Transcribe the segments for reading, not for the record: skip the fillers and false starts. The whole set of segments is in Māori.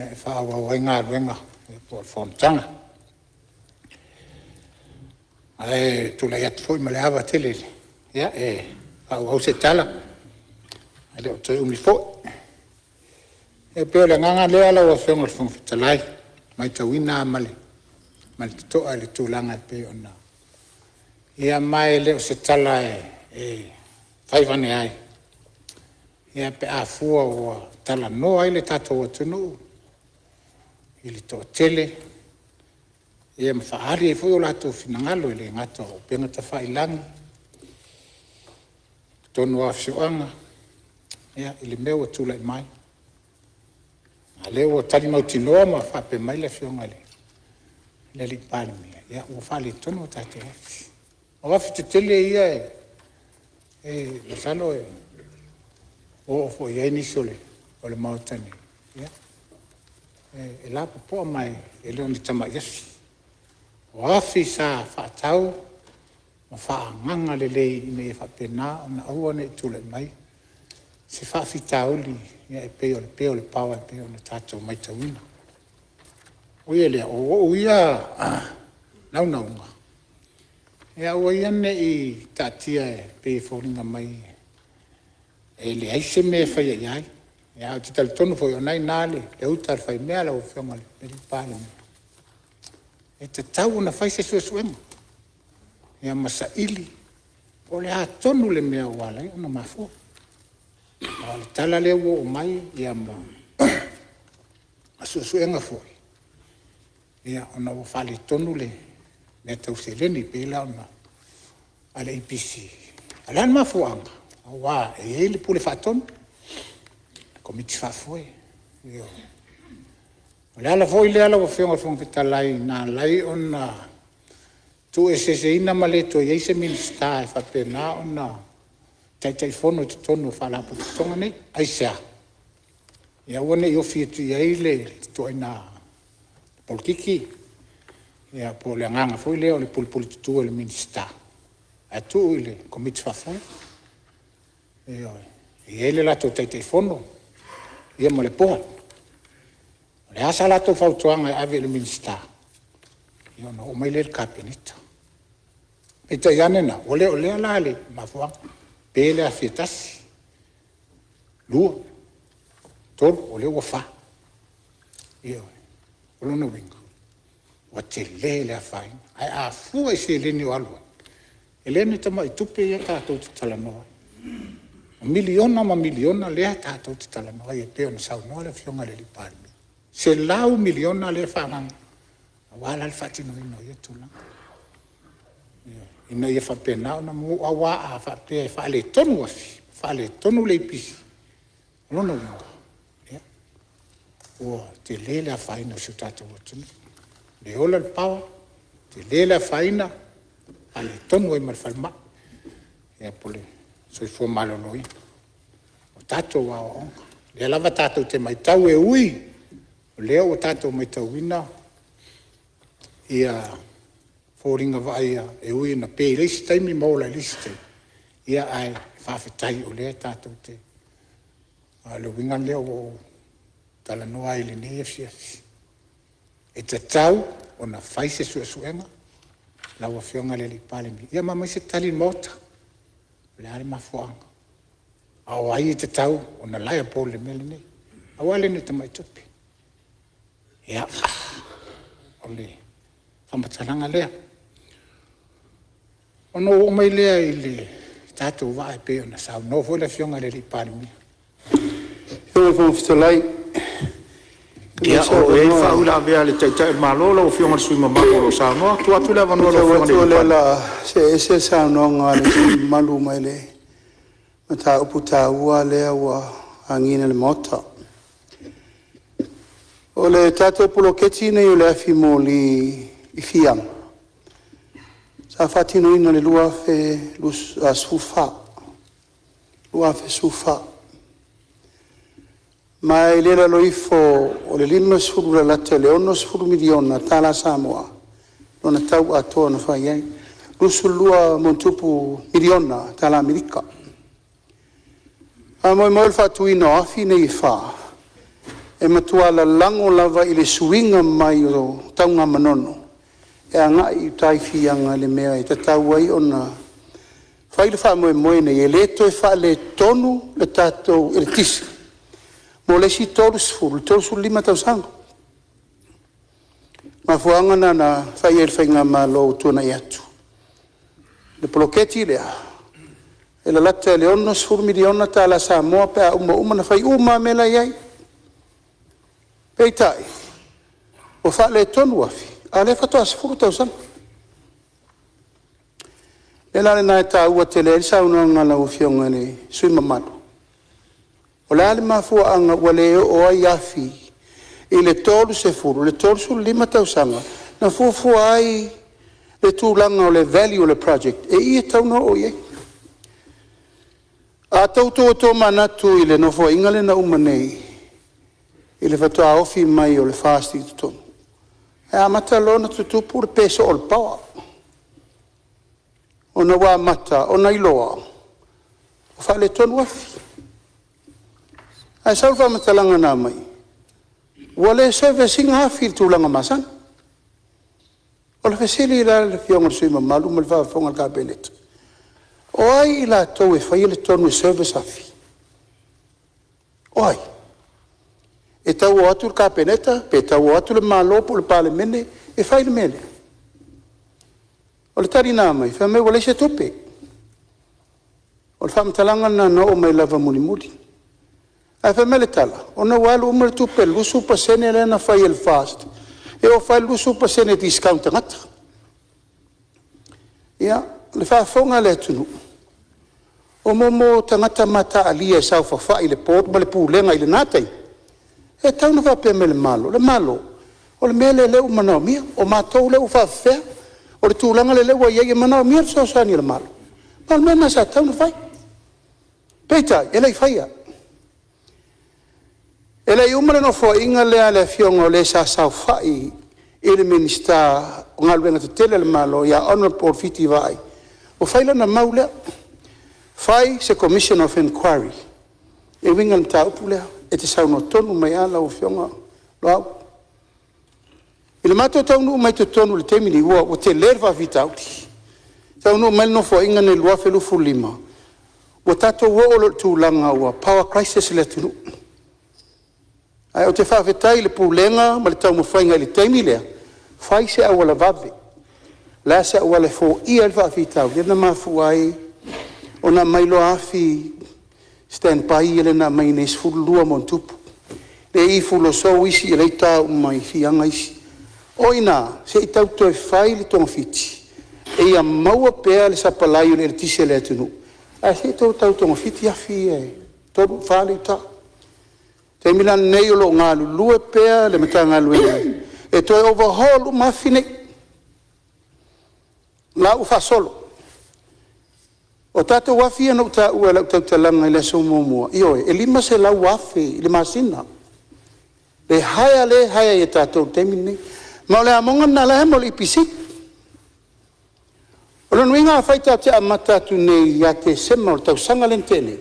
Whainga ruenga por Fonotaga. Ai tu lai atu foi maleava tele. Ia au se tala. Ai le toi umi foi. E peo le nganga le ala wa fenga fong fitalai. Mai tawina male. Male to ale tu langa peo na. Ia mai le se tala faivane ai. Ia pe a fua o tala no ai le tato atu no. Ili to tele ia mfaari foi o lato finangalo ile ngato penga ta failang tonu afsioanga ia ile meu tula mai ale o tali mau tinoa ma fa pe mai le fionga le li palmi ia o fali tonu tato o afi tele ia le salo o fo ia inisole o le mautani ia e la po mai e le oni tama yes o afi sa fa tau ma fa nganga le ne fa pena na o ne tule mai se fa fi tau li e peo le power peo le tato mai tawina o ele o ia na e o ia ne i tatia pe foringa mai e le ai se me fa ia ia te tal tonu foi onai nale e utar fai mea la o fionga le Palemene e te tau na fai se suesuema ia masaili o le a tonu le mea wala ona mafua o le tala le o mai ia ma a suesuenga foi ia ona o fale tonu le me tau seleni pela ona ale IPC alan mafuanga wa e ele pule fatonu komiti fa foi io la foi le ala o fionga fong fitalai na lai ona tu ese ina maleto ye se minsta fa pena ona tai fono tonu fa la tonga nei ai sia ia wone io fitu ye le to ina polkiki ia po le nganga foi le o le pulpul tu le minsta a tu ile komiti fa foi io ele la to tai fono ia mo le poa le asa la to fautuanga ave le minsta io no o mai le kapinita e te yanena ole ala le mafua pele a fietasi lu tol ole o fa io lo no vingo o te le a fai ai a fu e se le ni alwa ele ni tama i tupe ia ka to tala no miliona ma miliona le tato te tala no e peo na sau no le fionga le Palemene se lau miliona le fa wala al fatino no ye tula ina ye fa pena na mu awa a fa pe fa le tonu le pisi no ya o te le la faina su tato tunu le ola il power te le la faina ale tonu e mal falma ya pole so fo malo noi o tato wa o le lava tato te mai tau e ui le o tato mai tau ina ia foringa vai e ui na pe lista mi mola lista ia ai fa fetai o le tato te a lo winga le o tala no ai le ne fiasi e te tau o na faise suenga la wa fionga le Palemene ia mama se tali mota le ale mafuanga au ai te tau ona laia pole mele nei au ale ne te mai tupi ia ole whamataranga lea ono o mai lea i le tātou wae pe ona sau no foi la fionga le Palemene Fionga fong fitalai ia o e whaula vea le taitai malola o fionga sui mamako lo sau noa tu atu le vanua lo fionga le Palemene se sa no ngale malu mai le mata uputa ua le wa angina le mota o le tato puloketi nei o le afi mo li i fiang sa fatino ina le lua fe sufa mai le la loifo o le lima sfuru la latte le ono sfuru miliona tala Samoa lona tau atoa na fai ai lusulua montupu miliona tala Amerika. Moi il fatto in offi nei fa. e matua la lango lava i le suinga mai o taunga manono. E anga i taifianga le mea i tatau ai ona whaile wha moe moe nei e leto e wha le tonu le tatou e le tisi. Mo le si tolu sfuru, tolu suru 5 tausanga. Ma fuanga na whai e whainga ma lo tuana i atu. Le poloketi lea. E la lata le ono sfuru miliona ta la sa moa pe a uma na whai uma mela iai. Peitai. O wha le tonu afi. A le whatoa sfuru tausanga. E la le nai ta ua te le sa una ngala o fionga le sui mamadu. O le ale mafua anga ua le o ai afi. I le tolu se furu, le tolu su 5 tausanga. Na fua ai le tūlanga o le value o le project. E ia tauna o iei. A tautu o tō manatu i le nofo ingale na umanei. I le whatoa ofi mai o le fasti tutonu. E a mata lona tutupu le peso o le pawa. O na wā mata, o na iloa. O wha le tonu afi. Ai sau wha matalanga nā mai. Ua le servicing afi le tūlanga masana. O le whesili la le fionga le suima malu ma le whafonga le kabeneta. O ai la tau e whai le tonu e service afi. O ai. E tau o atu le kapeneta, pe tau o atu le malopo le palemene, e whai le mene. O le tari nā mai, wha mai wale se tope. O le whamatalanga na no o mai lava muni muni. Ai wha mai le tala, o na walu o mai tupe, lusu pasene le na whai el fast. E o whai lusu pasene discount ngata. Ia, le whafonga le tunu. O momo tangata mata alia e sau whawhai le port, ma le pūlenga i le nātai. E tau na whapea me le malo. O le mele leu manao mia, o mātou leu whawhea, o le tūlanga le leu a iei e manao mia so sani le malo. Ma le mena sa tau na whai. Peitai, e lei whaia. E lei umare no fo inga lea le fionga o le sa sau whai i le minista o ngaluenga te tele le malo ia honorable fiti vai. O whaila na maulea. Whai se commission of inquiry. E winga na taupu lea. E te sauno tonu mai ala o fionga loau. I le mato taunu mai te tonu le temini ua o te lerva vitauti. Taunu mai no fo inga ne lua felu fulima. O tato ua o lo tūlanga ua power crisis le tunu. Ai o te whawhetai le pūlenga ma le tau mawhainga le teimi lea. Whai se awala vave. La se awala fo ia le whawhetau. Ia na mafu ai o na mailo afi stand by ele na mai nes fulua mon tupu. Le I fulo so isi ele tau mai fianga isi. Oina, se I tau toi whai le tonga fiti. E ia maua pēa le sapalaio le tise le atunu. A se tau tonga fiti afi e. Toru whale ta. Te mila nei o lo ngā lulue pēa le mata ngā luenga. E toi overhaul u mawhine. La u whasolo. O tātou wafi anau tā ua lau tau talanga i le so mua. Ioe, e 5 se lau wafi i le masina. Le haya i tātou temini. Ma o le amonga na la hemo le ipisi. O le nuinga a whaita te amata tu nei ia te sema o tau sanga lentene.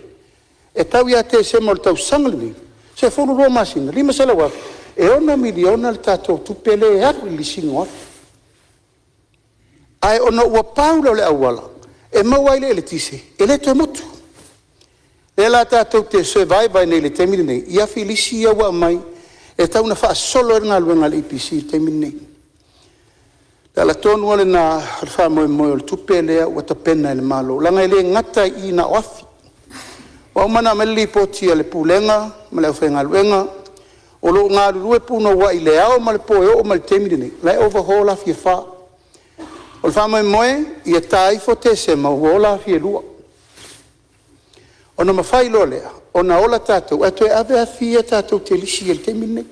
E tau ia te sema o tau sanga lentene. Se furu roa masina, 5 se lau wafi. E ona miliona le tātou tupele e aru i lisingo afi. Ai ona ua paula o le awala. E mauai le tise, e le to motu. E la tātou te survive nei le temini nei, ia fi lisi ia wa mai, e tau na wha solo e ngā luenga le IPC temini nei. La la tonu ale na wha moe moe o le tupe lea ua ta pena le malo, langa ele ngata I na oafi. Wa umana me li poti le pūlenga, ma le au whainga luenga, o lo ngā rurue pūna wa I le ao ma le poe o ma le temini nei, lai overhaul afi e wha. O le whamai moe, ia taifo te se mauola fi e lua. O na mawhai lo lea, o na ola tātou, e toe ave a fi e tātou te lisi e le te mine.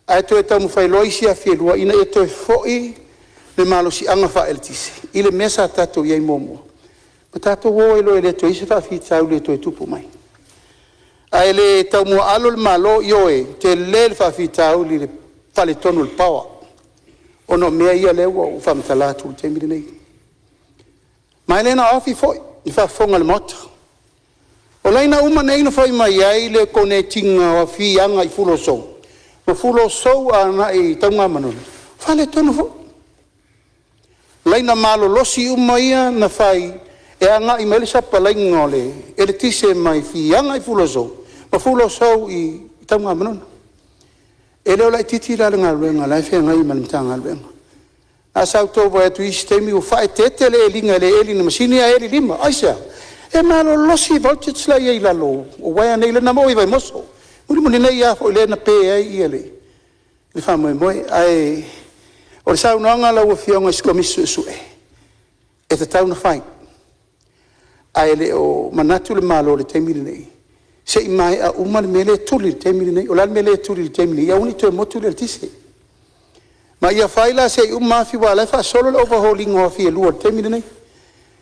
A e toe tau mawhai loisi a fi e lua, ina e toe foi le malo si anga wha el tise. I le mesa tātou iei momua. Ma tātou wo e lo e le toe se wha fi tau le toe tupu mai. A e le tau mua alo le malo, ioe, te le le wha fi tau li le pale tonu le pawa. Ono mea ia lewa o whamatalatu le temiri nei. Mai lena afi foi, I whafonga le mota. O laina uma nei na fai mai ai le kone tinga o fianga I fulo sou. Ma fulo sou ana I taunga manona. Fale tonu fo. Laina malo losi uma ia na fai e anga I mele sapa lainga ole. E le tise mai fianga I fulo sou. Ma fulo sou I taunga manona. E leo lai titi la ngā ruenga, lai whea ngai malimtanga ruenga. A sau tō vai atu isi teimi o whae tete le elinga le elina masini a eri lima. Aisa, e malo losi voltage la iei lalo. O wai anei le namo I vai moso. Muri muni nei a fo le na pe ai I ele. Le wha moe moe, ai, o le sau noanga la ua fionga iskomisu su e. E te tau na whai. Ai le o manatu le malo le teimi le nei. Se I mai a uma le mele tuli le teimi nei, o la mele tuli le teimi nei, ia uni toe motu le tise. Ma ia whaila se I uma afi wa lai wha solo le overhauling o afi e lua le teimi nei.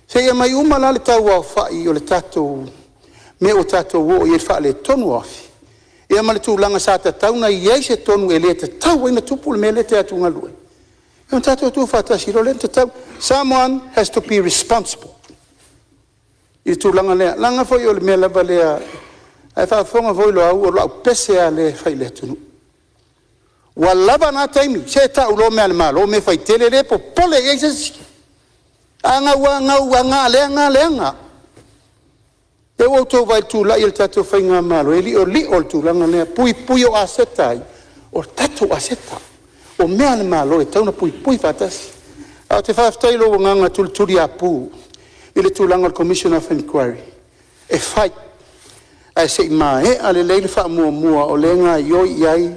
Se ia mai uma la le tau au whai o le tatou, me o tatou o I e wha le tonu afi. Ia ma le tūlanga sa ta tauna I se tonu e le te tau ina tupu le mele te atu ngalue. Ia tatou tu whatasi lo le te tau. Someone has to be responsible. I tūlanga lea, langa foi o le mele ba lea, ai fa fonga voi lo au lo pese ale fai le tunu wa lava na taimi se ta ulo me al malo me fai tele le po pole jesus anga wa nga e o to vai tu la il tato fai nga malo e li o tu la nga pui o asetai o tato aseta o me al malo e tauna pui fatas a te fa stai lo nga tu apu ile tu la commission of inquiry e fai ai se mai ale le fa mua o le nga yo ai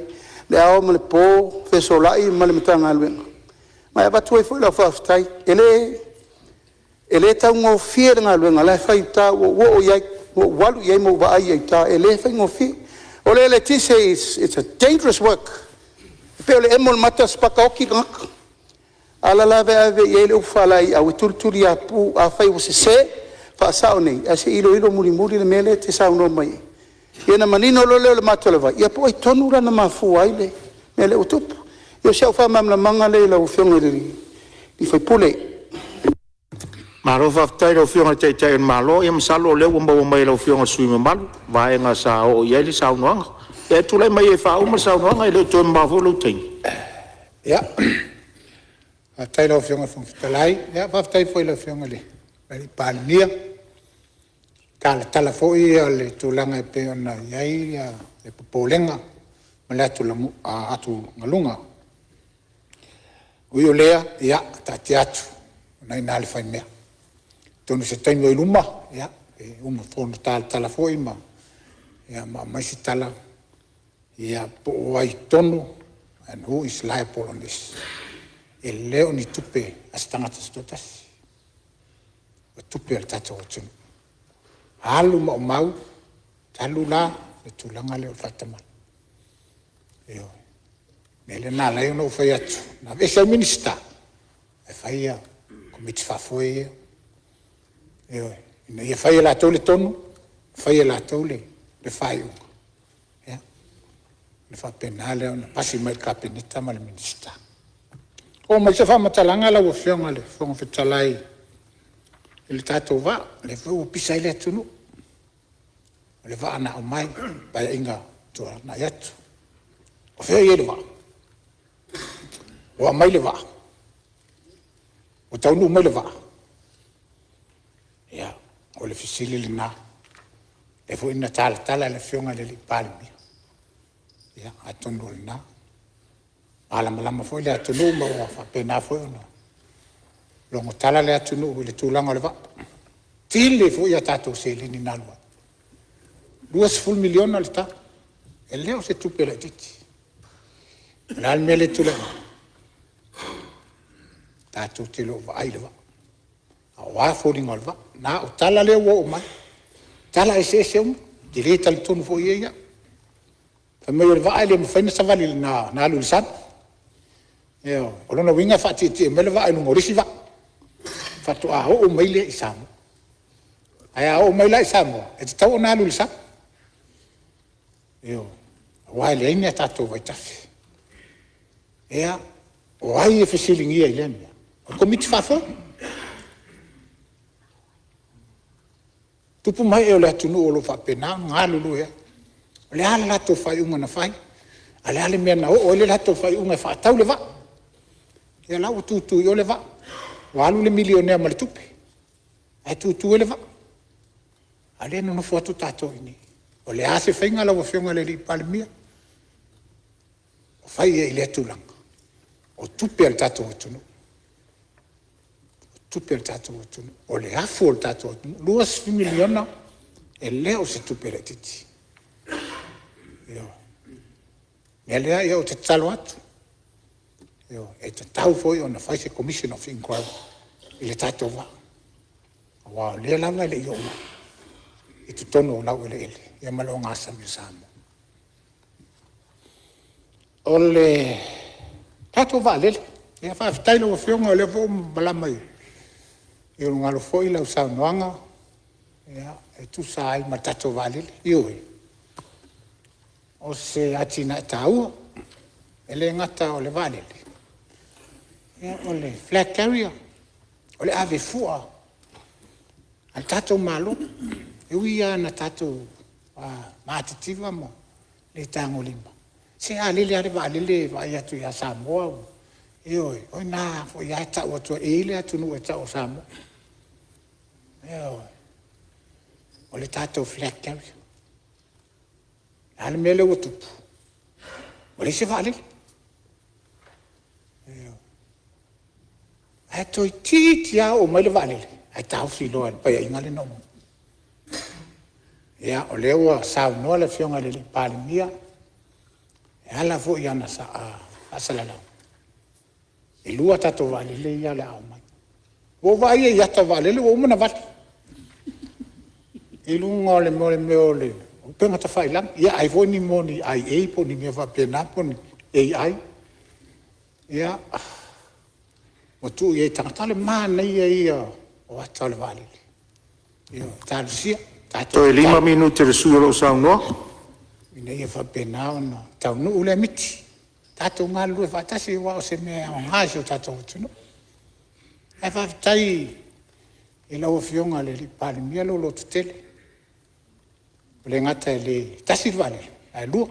le ao me le po fe solai ma le mitanga le ma ba tu foi la fa stai ele ta ngo fier nga le nga la fa ta wo ai wo walu ai mo ba ai ta ele fa ngo fi o le ti se it's a dangerous work pe le emol matas pa ka oki ngak ala la ve ave ele u fa lai au tulturi apu a fa se fa sao nei a se ilo muri le mele te sao no mai ia na manino lo le matole vai ia po I tonu na mafu ai le mele utup ia se fa mam la manga le la ufionga di foi pule Maro fa tai lo fionga tai malo ia masalo le umba mai lo fionga sui malu vai nga sa o ia le sao no e tu le mai e fa uma sao no le to ma vo lo ting ia a tai lo fionga fun fitalai ia fa tai foi lo fionga le Palemene tala foi le tulanga e pe ona iai le popolenga ma le atu ngalunga ui o lea ia tati atu nai nale fai mea tonu se taimi o iluma ia e uma Fonotaga tala foi ma ia ma maisi tala ia po o ai tonu and who is liable on this e leo ni tupe as tangata stotasi o tupe al tato o tunu alu mau talu la le tulanga le o fatama io nele na la io no fai atu na vese minister e fai a committee fa foi io ina ia fai la tole tonu fai la tole le fai ya le fa penale ona pasi mai kapinita mal minister o mai se fa matalanga la o fionga le fonga fetalai il tato va le fu pisa ile tunu le va na o mai ba inga to na yatu o fe ile va o mai le va o tau mai le va ya o le fisili le na e fu ina tala le fionga le Palemene ya atonu le na malama foi le atunu ma fa pena foi no longo tala le atunu le tulanga le va tile fu ya tato se le ni nalwa 2 milioni al ta e leo se tu per la titi l'al mele tu le tato te lo va ai le va a wa fu ni ngolva na o tala le wo mai tala e se di le tal tunu fu ia fa me va ai le fa ni savali na lu san io o lona winga fa ti me le va ai no risi va fatu a o mai le isamu ai a o mai le isamu e te tau na lu sa io wa le ina tato vai tafi ea o ai e fesilingi ai le o komiti fa fo tupu mai e o le atunu o lo whapena, ngā lulu ea. O le ala lato whai unga na whai, a le ale mea na o le lato whai unga e whaatau le wa. Ia lau o tutu i o le wa. O alu le milionea ma le tupe. Ai tutu e le wa. A le no nofu atu tato ini. O le ase whainga lau o whionga le li Palemene. O whai e i le atulanga. O tupe al tato o tunu. Tupe al tato o tunu. O le afu al tato o tunu. 2 miliona e leo se tupe le titi. Io. Mea lea ia o te talo atu. Io. E te tau foi o na whai se Commission of Inquiry. I le tato wa. Wa lea langa le io ma. I tu tono o lau ele ele. Ia malo ngasa mi samo. O le tato wa lele. Ia wha tailo o whionga o le vo malama i. I o ngalo foi lau sao noanga. Ia. E tu sa ai ma tato wa lele. Io e. O se atina e taua. E le ngata o le wa lele. Ia o le flag carrier. O le ave fua. Al tato malo. E uia na tato maatitiva mo le tango lima. Se a lele are wa lele wa ia tu ia Samoa. E oi, oi na fo ia ta o tu e le atu no e ta o Samoa. E oi. O le tato flag carrier. Ale mele o tupu. O le se wa lele. E oi. Ai toi titia o mai le wa lele. Ai tau filoa pa ia ingale no. Ia o leua sau noa le whionga le Palemene. E ala fo i ana sa a salalau. E lua tato walele ia le au mai. O vai e iata walele o umana wale. E lunga o le meo le. O penga ta whai lang. Ia ai vo ni mo ni ai ei po ni mea wapena po ni ei ai. Ia. O tu i e tangatale maa nei e ia o ata le walele. Ia talusia. To e 5 minuti le suo lo sa no. Ina ia whapena ona. Tau nu ule miti. Tato ngā lue whatasi wa o se mea o ngāsi o tato o tunu. E whaptai e lau o whionga le li Palemene lo lo tutele. Le ngata e le tasi wale. E lua.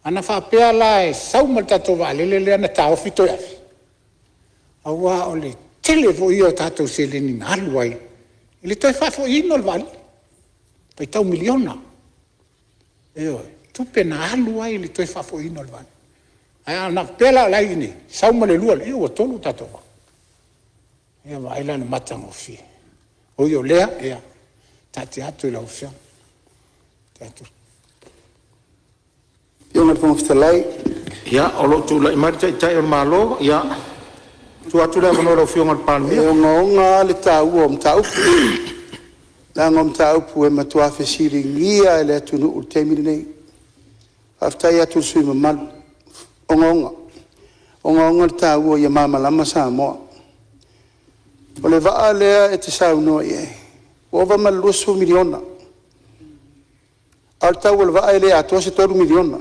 Ana whapea la e sauma le tato wale le ana tau fito yafi. Awa o le tele vo i o tato se le ni ngalu ai. Ile toi whafo ino le wale. Pai tau miliona. E oi, tupe na alu ai li toi whafo ino le vane. Ai ana pela lai ni, sauma le lua, o tolu tatoa. Ea wa aila na matanga o fie. O i o lea, ea, tati atu i lau fia. Te atu. Ia ngai whamafita lai. Ia, o lo tu lai mari tai o malo, ia. Tu atu lai mano lau whionga le Palemene. E o ngā le tāu o mtau. La ngom ta upu e matua fe siringia e le atunu u temiri nei. Aftai atu sui mamalu. Onga. Onga le ta ua ia mama lama Samoa. O le vaa lea e te sau noa ie. Ova malua su miliona. Al tau o le vaa e lea atua se 3 miliona.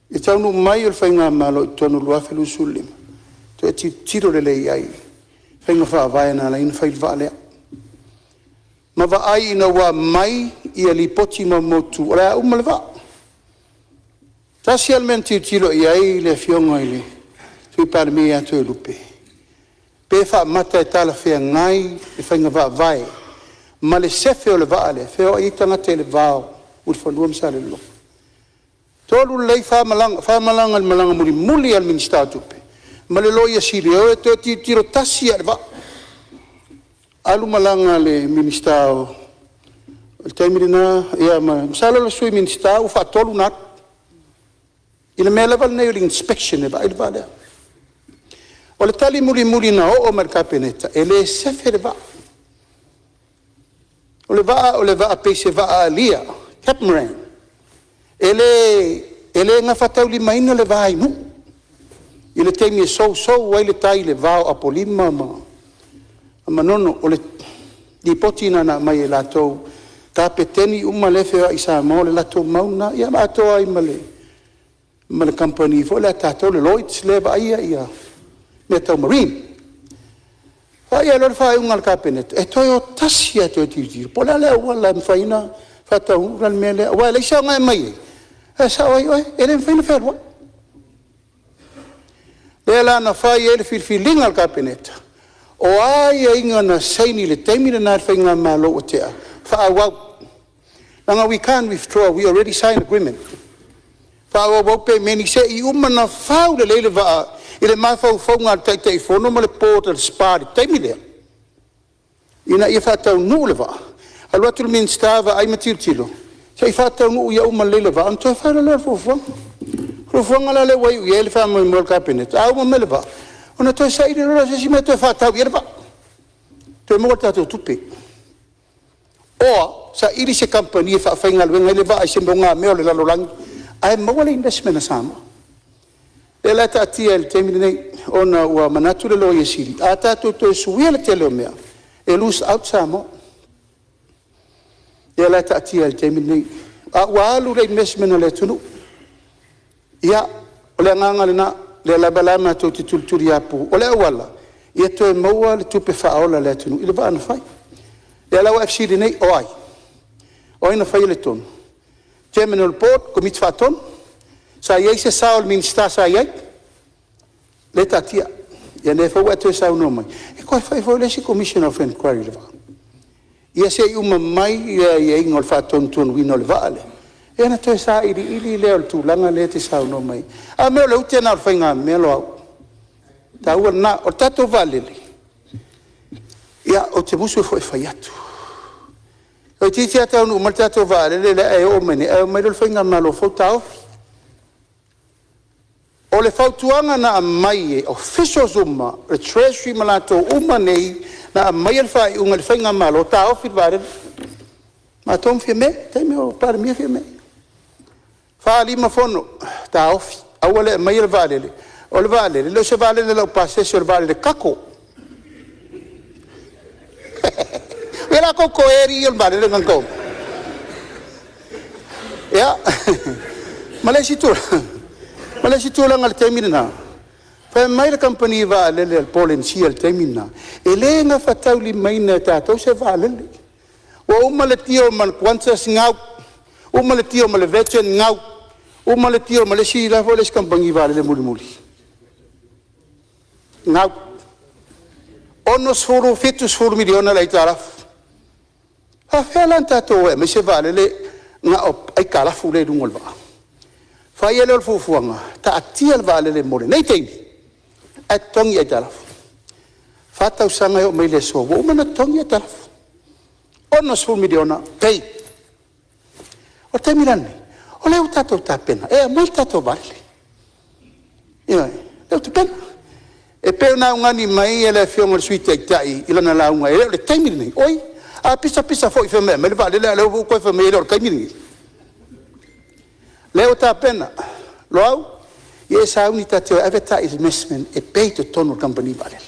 I tau nu mai o le whainga malo i tonu luafe lusulima. To e tiro le lei ai. Whainga wha vai na la ina whail wha lea. Ma wa ai ina wa mai i a li poti ma motu. Ora a umale wha. Tasi almenti tiro i ai le whionga i le. Tui Palemene atu e lupe. Pe wha mata e tala whea ngai e whainga wha vai. Ma le sefe o le wha le. Wheo i tangata e le vao. Uri whanua msa le lo. Tolu lei wha malanga le malanga muli al minista tupe. Ma le loia sirio e te tiro tasi a le va. Alu malanga le minista o le taimirina, ia ma msala la sui minista o whaatolu nat. Ina mea level nei o le inspection e va i le va lea. O le tali muli na o marka peneta, e le sefe le va. O le va pese va a lia, Capmaran. E le nga whatau li maina le va ai mu. I le teimi e sou wai le tai le vao apolima ma nono o le di potina na mai e latou ka peteni uma lefe i Samoa le latou mauna ia matou ai ma le company fo le tatou le Lloyds le va ia me tau marine Fai alor fai ungal kapenet. E toi o tasia toi titi. Pola le wala mfaina fata ungal mele. Wa le sa ngai mai. E sa oi ele mfaina ferwa. Ela na fai ele filfilingal kapenet. O ai inga na saini le taimina na whainga malo o tea. Whaawau. Nanga we can't withdraw, we already signed agreement. Whaawau pe meni se I umana whau le leile waa. I le mawhau whaunga tei whono ma le pōta le spāri taimina. Ina ia whatau nuu le waa. Alua tulu min stava ai matiltilo. Sei whatau nuu ia uma leile waa. Anto whaara le fufuanga. Fufuanga la le wai ui ele wha mo mol kapenet. Au ma mele waa. Ona toi sa iri rora se si me toi whatau ia le waa. Toi mua tato tupe. Oa, sa iri se company e whaafenga luenga le waa se mbonga meo le lalolangi. Ai maua le investment sama. E la ta tia le temine nei, ona ua manatu le loia siri. A tato toi suia le tele o mea. E lose out sama. E la ta tia le temine nei. A ua alu le investment le tunu. Ia, o le nganga le na, le labalama to te tulturi apu. O le awala, ia toi maua le tupe whaola le tunu. I le waa na whai. E la UFC di nei, oai. Oi na whai le tonu. Terminal Board, komit whaton. Sa iei se sao le minista sa iei. Le tatia. Ia ne whau atu e sao no mai. E koe whai whau le si Commission of Inquiry le waa. Ia se uma mai ia iei ngol whaton tuan wino le waa le. E na toi sa ili leo le tūlanga le te sao no mai. A meo le utia na le whainga mea lo au. Ta ua na, o tato valele. Ia o te musu e whai atu. O titi ata unu umal tato valele le e o mene. E o mai le whainga malo fau tau. O le fautuanga na mai e officials uma, le treasury malato uma nei, na mai el whai unga le whainga malo tau fit valele. Ma tom fia me, teime o pare mia fia me. Fa lima fono ta ofi awale mai le valele o le valele lo se valele lo passe sur valele kako era ko eri il valele non kom ya malesi tu la ngal termina fa mai le company valele il polencia il termina e le nga fatauli mai na ta to se valele o uma le tio man quantas ngau uma le tio ma le vechen ngau uma le tio ma le si la voles kampangi vale le muli ngau onos furu fitus furu miliona la itaraf ha felanta to e me se vale le nga op ai kala fu le dungol ba fa yele ol fufuanga ta atia vale le muli nei tei at tongi itaraf fa ta usanga yo me le so uma na tongi itaraf onos furu miliona pei o te mirane o leo tato ta pena e mal tato vale ia leo te pena e pena ngani mai ele fiongo suite tai ila na la unga ele te mirane oi a pisa foi fe me vale leo ko fe me le kai mirane leo ta pena lo au e sa unita te advertisement e pay to tono company vale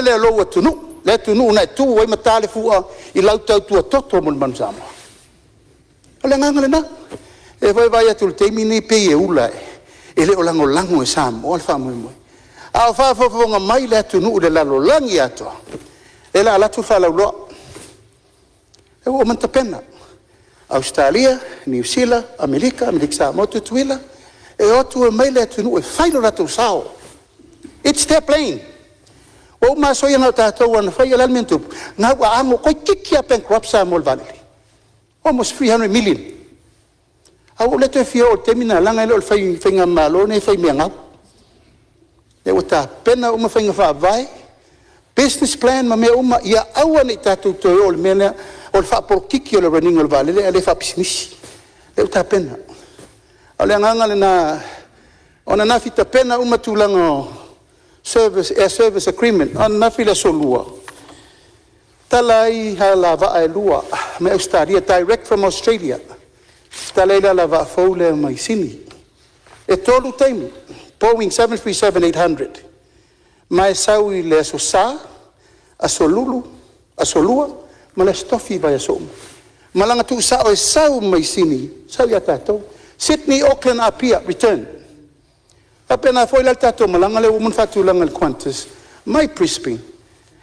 le lo tunu le tunu na tu oi matale fu I lau tau tua toto mon manzama ole nganga na e vai atu te mini pe e ula e le olango e sam o fa mo a fa nga mai le tunu de la langi ato e la tu fa la lo e o manta pena Australia New Zealand America sa mo tuila e o tu mai le tunu e fa la tu sao it's their plane o ma so yana ta to wan fa yala mentu na wa amo ko kikia pen crop mo vale almost 300 million. Au le te fio termina langa lo fai finga malo ne fai menga. Le wata pena uma finga fa vai. Business plan ma me uma ia aua ni tatu to ol mena ol fa por kiki o le running ol vale le fa business. Le wata pena. Ale nganga le na ona na fita pena uma tulanga service agreement on na fila solua. Talai halava ai lua me Australia direct from Australia. Talai lava fole mai sini. E tolu time Boeing 737-800. Mai saui le sosa asolua ma le Tofi vai aso. Malanga tu sa o sau mai sini. Sau ya tato. Sydney Auckland apia return. Apena foi la tato malanga le woman fatulanga Qantas. mai Brisbane.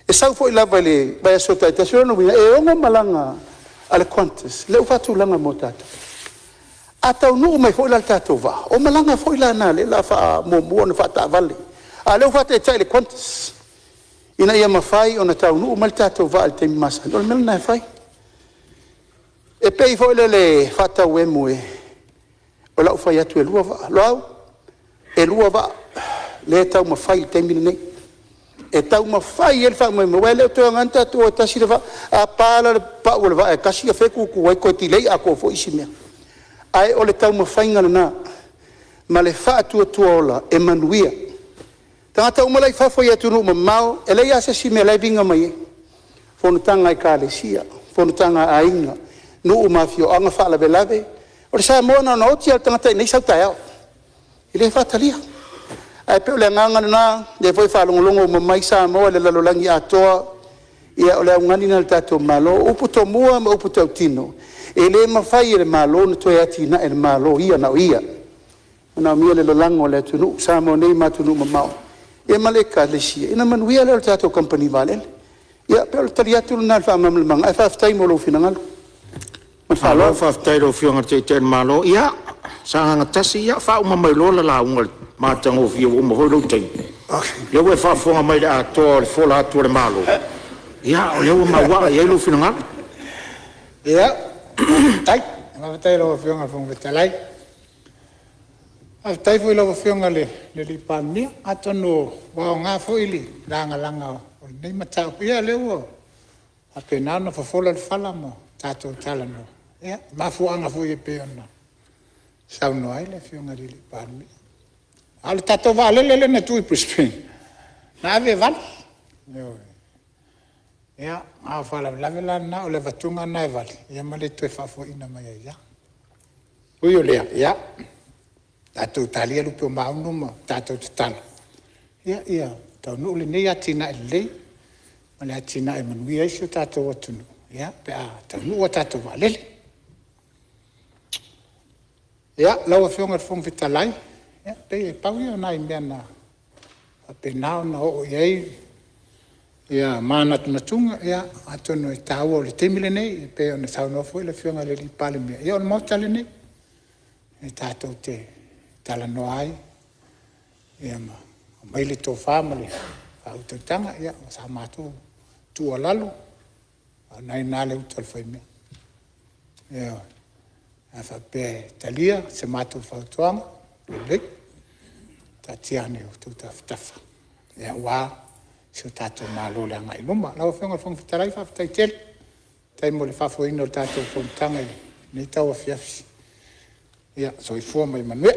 E sau foi lava le vai so tai tasio no wina e onga malanga ale Qantas le fatu langa mo tatu ata no mai foi la tatu va o malanga foi la na le la fa mo na fa ta vale a le fatu tai le Qantas ina ia mafai ona tau no mal tatu va al tem masa o mel na fai e pei foi le fata we mo e o la fai atu e lua va va le tau mafai tem ni e tau mawhai e wha mo wele o toa nganta tua tasi rewa a pāla le pa ua lewa e kasi a wheku ku wai koe ti lei a kua fo isi mea ai o le tau mawhai ngana nā ma le wha atua tua ola e manuia tangata umalai whafo i atu ma mau e lei asa si mea lai vinga mai e Fonotaga i kālesia Fonotaga a inga nuu mafio anga wha lawe lawe o le sa moana na oti al tangata i nei sau tai au i le whatalia ai pe le nganga na de foi fa longo mai sa mo le lalolangi atoa ia ole ngani na tato malo uputo mua ma uputo tino e le mafai le malo no to ati na el malo ia na ia na mi le lolango le tunu sa mo nei ma tunu ma e maleka le sia ina man wia le tato company vale ia pe le tariatu na fa mam mang ai fa tai mo lo finangal ma fa lo fa tai lo fiona te malo ia sa nga tasi ia fa uma mai lo la ungal ma tango fio uma ho lo tei le we fa fonga mai a to le fola to le malo ia le uma wa ia lo finanga ia tai ma tai lo fionga fonga talai a tai foi lo fionga le li pamia atono wa nga fo ili langa nei mata ia le wo a penana fo fola le fala mo tato talano ia ma fu anga fo ye peona sau no ai le fionga li pamia al tato vale le na tu Brisbane na ave val ya a fala la vela na o le vatunga na val ya male tu fa fo ina mai ya uyo le ya tato talia lu pe ma unu ma tato tal ya tau no le ne ya tina le male tina e man wi ai tato watu ya pe a tau no tato vale ya la fionga fong vitalai ya te pau yo nai mena a penao na o yei ya mana tuna tunga ya atono i tau le temile nei pe ona tau no foi le fionga le li Palemene ya on mota le nei e tato te tala no ai ya ma mai le to family au te tanga ya sa matu tu alalu nai nale utal foi me ya a fa pe talia se matu fa tuanga le tatiane o tu tafa ya wa so tato malo la ngai luma la fenga fong tarai fa taitel tai mo le fa fo ino tato fong tanga ni tau fiafsi ya so i fo mai manwe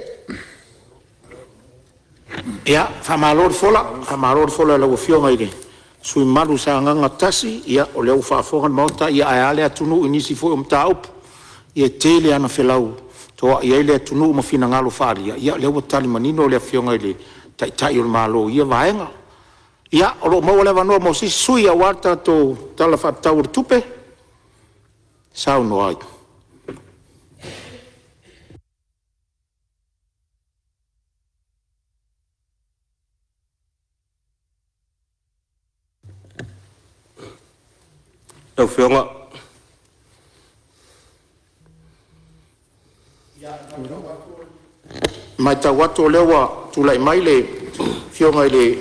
ia fa malo fola la fionga ige sui malu sa nganga tasi ia o le fa fo ngan mota ia ale atunu inisi fo taup ia tele ana felau to ia le tunu ma fina ngalo faria ia le tali manino le fionga ile tai o malo ia vaenga ia o mo le vano mo si sui a warta to tala fa tawur tupe sau no ai tau fionga mai tawato lewa tulai mai le fionga ile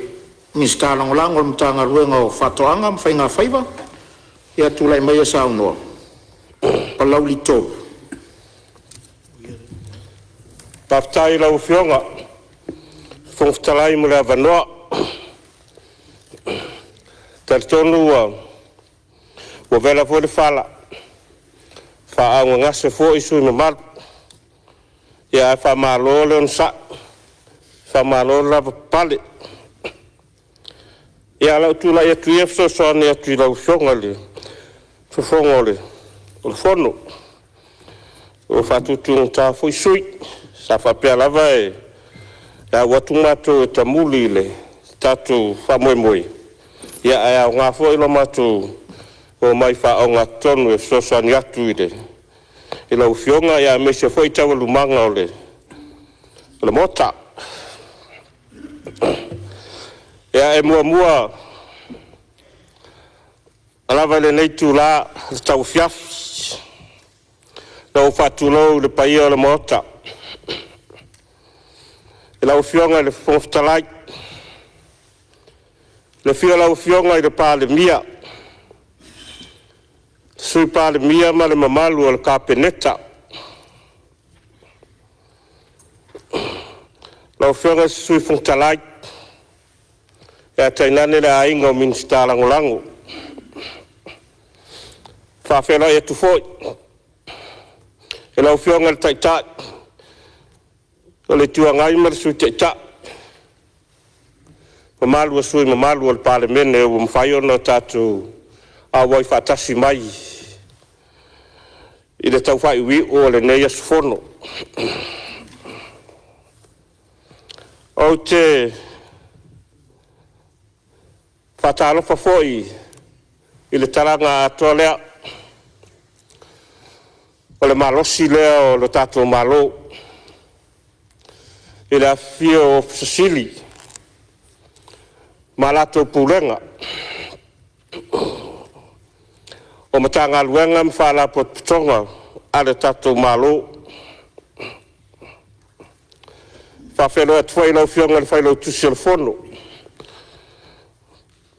ni stala ngolango mtanga ruenga o fatoanga mfainga faiva ia tulai mai sa no palau lito taftai lau fionga fongtalai mula vanoa tartonu wa vela fo le fala fa anga ngase fo isu no mal ya fa malo le sa fa malo la pale ya la tu la ya tu so so ne tu la fionga le fo fongole o fono o fa tu ta fo sui sa fa pe la vai ya watu mato tamuli le tatu fa moi ya ya nga fo ilo mato o mai fa o nga tonu e so so ni atu ide ila ufionga ya me se foi tawa lumanga ole le mota Ea e mua alava le nei tūlā tau fiafi. Na o whātulou le paia o le mota. E lau fionga le whongwhtalai. Le fio lau fionga i le Palemene. Sui Palemene ma le mamalu o le kapeneta. Lau fionga sui whongwhtalai. E a tainane le ainga o minsta langolango. Whawhela e tufoi. E lau fionga le taitai. O le tuangai ma le sui taitai. Mamalu a sui mamalu o le Palemene e o mwhai ona tātou a wai whatasi mai. I le tau whai ui o le nei asu fono. O te whatalofa foi i le taranga atoa lea. O le malosi lea o le tātou malo. I le afio o Sicily. Ma latou pulenga. O matanga luenga mwhala potpitonga a le tātou malo. Whawhelo e tuai lau fionga le whailau tusi al fono.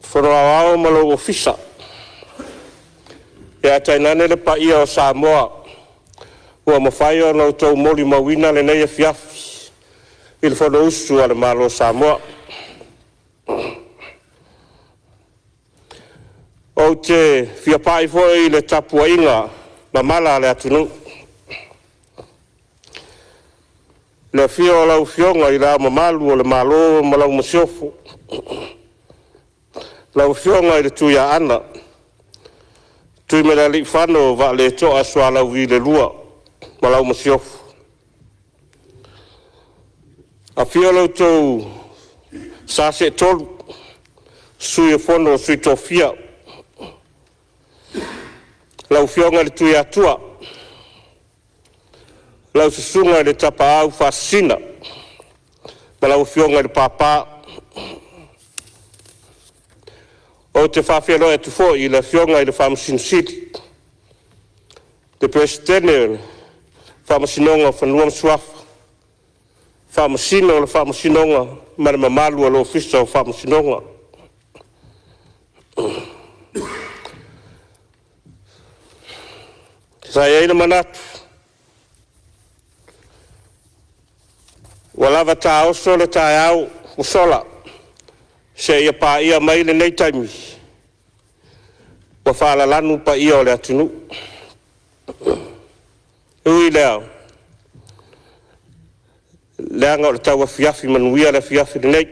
Fono au ma lau ofisa. E a tainane le pa ia o Samoa. Ua mawhai o lau tau moli mawina le nei e fiafi. I le fono usu a le malo Samoa. O te whiapai foi le tapua inga na mala le atunu. Le fio lau fionga i la mamalu o le malo ma lau masiofu. Lau fionga i le tuia ana. Tui me la li whano va le toa swa lau vi le lua ma lau masiofu. A fio lau tau sase tolu sui e fono sui Tofia. Lau fionga le tui atua. Lau susunga le tapa au fasina. Ma lau fionga le papa. O te whawhialo e tufo i le fionga i le whamasin siti. Te presidene whamasinonga whanuam suafa. Whamasino le whamasinonga ma le mamalu alo ofisa o whamasinonga. Sai eina manatu. Walava ta oso le tae au usola. Se ia pa ia mai le nei taimi. Wa whala lanu pa ia o le atunu. Ui leo. Leanga o le taua fiafi manuia le fiafi le nei.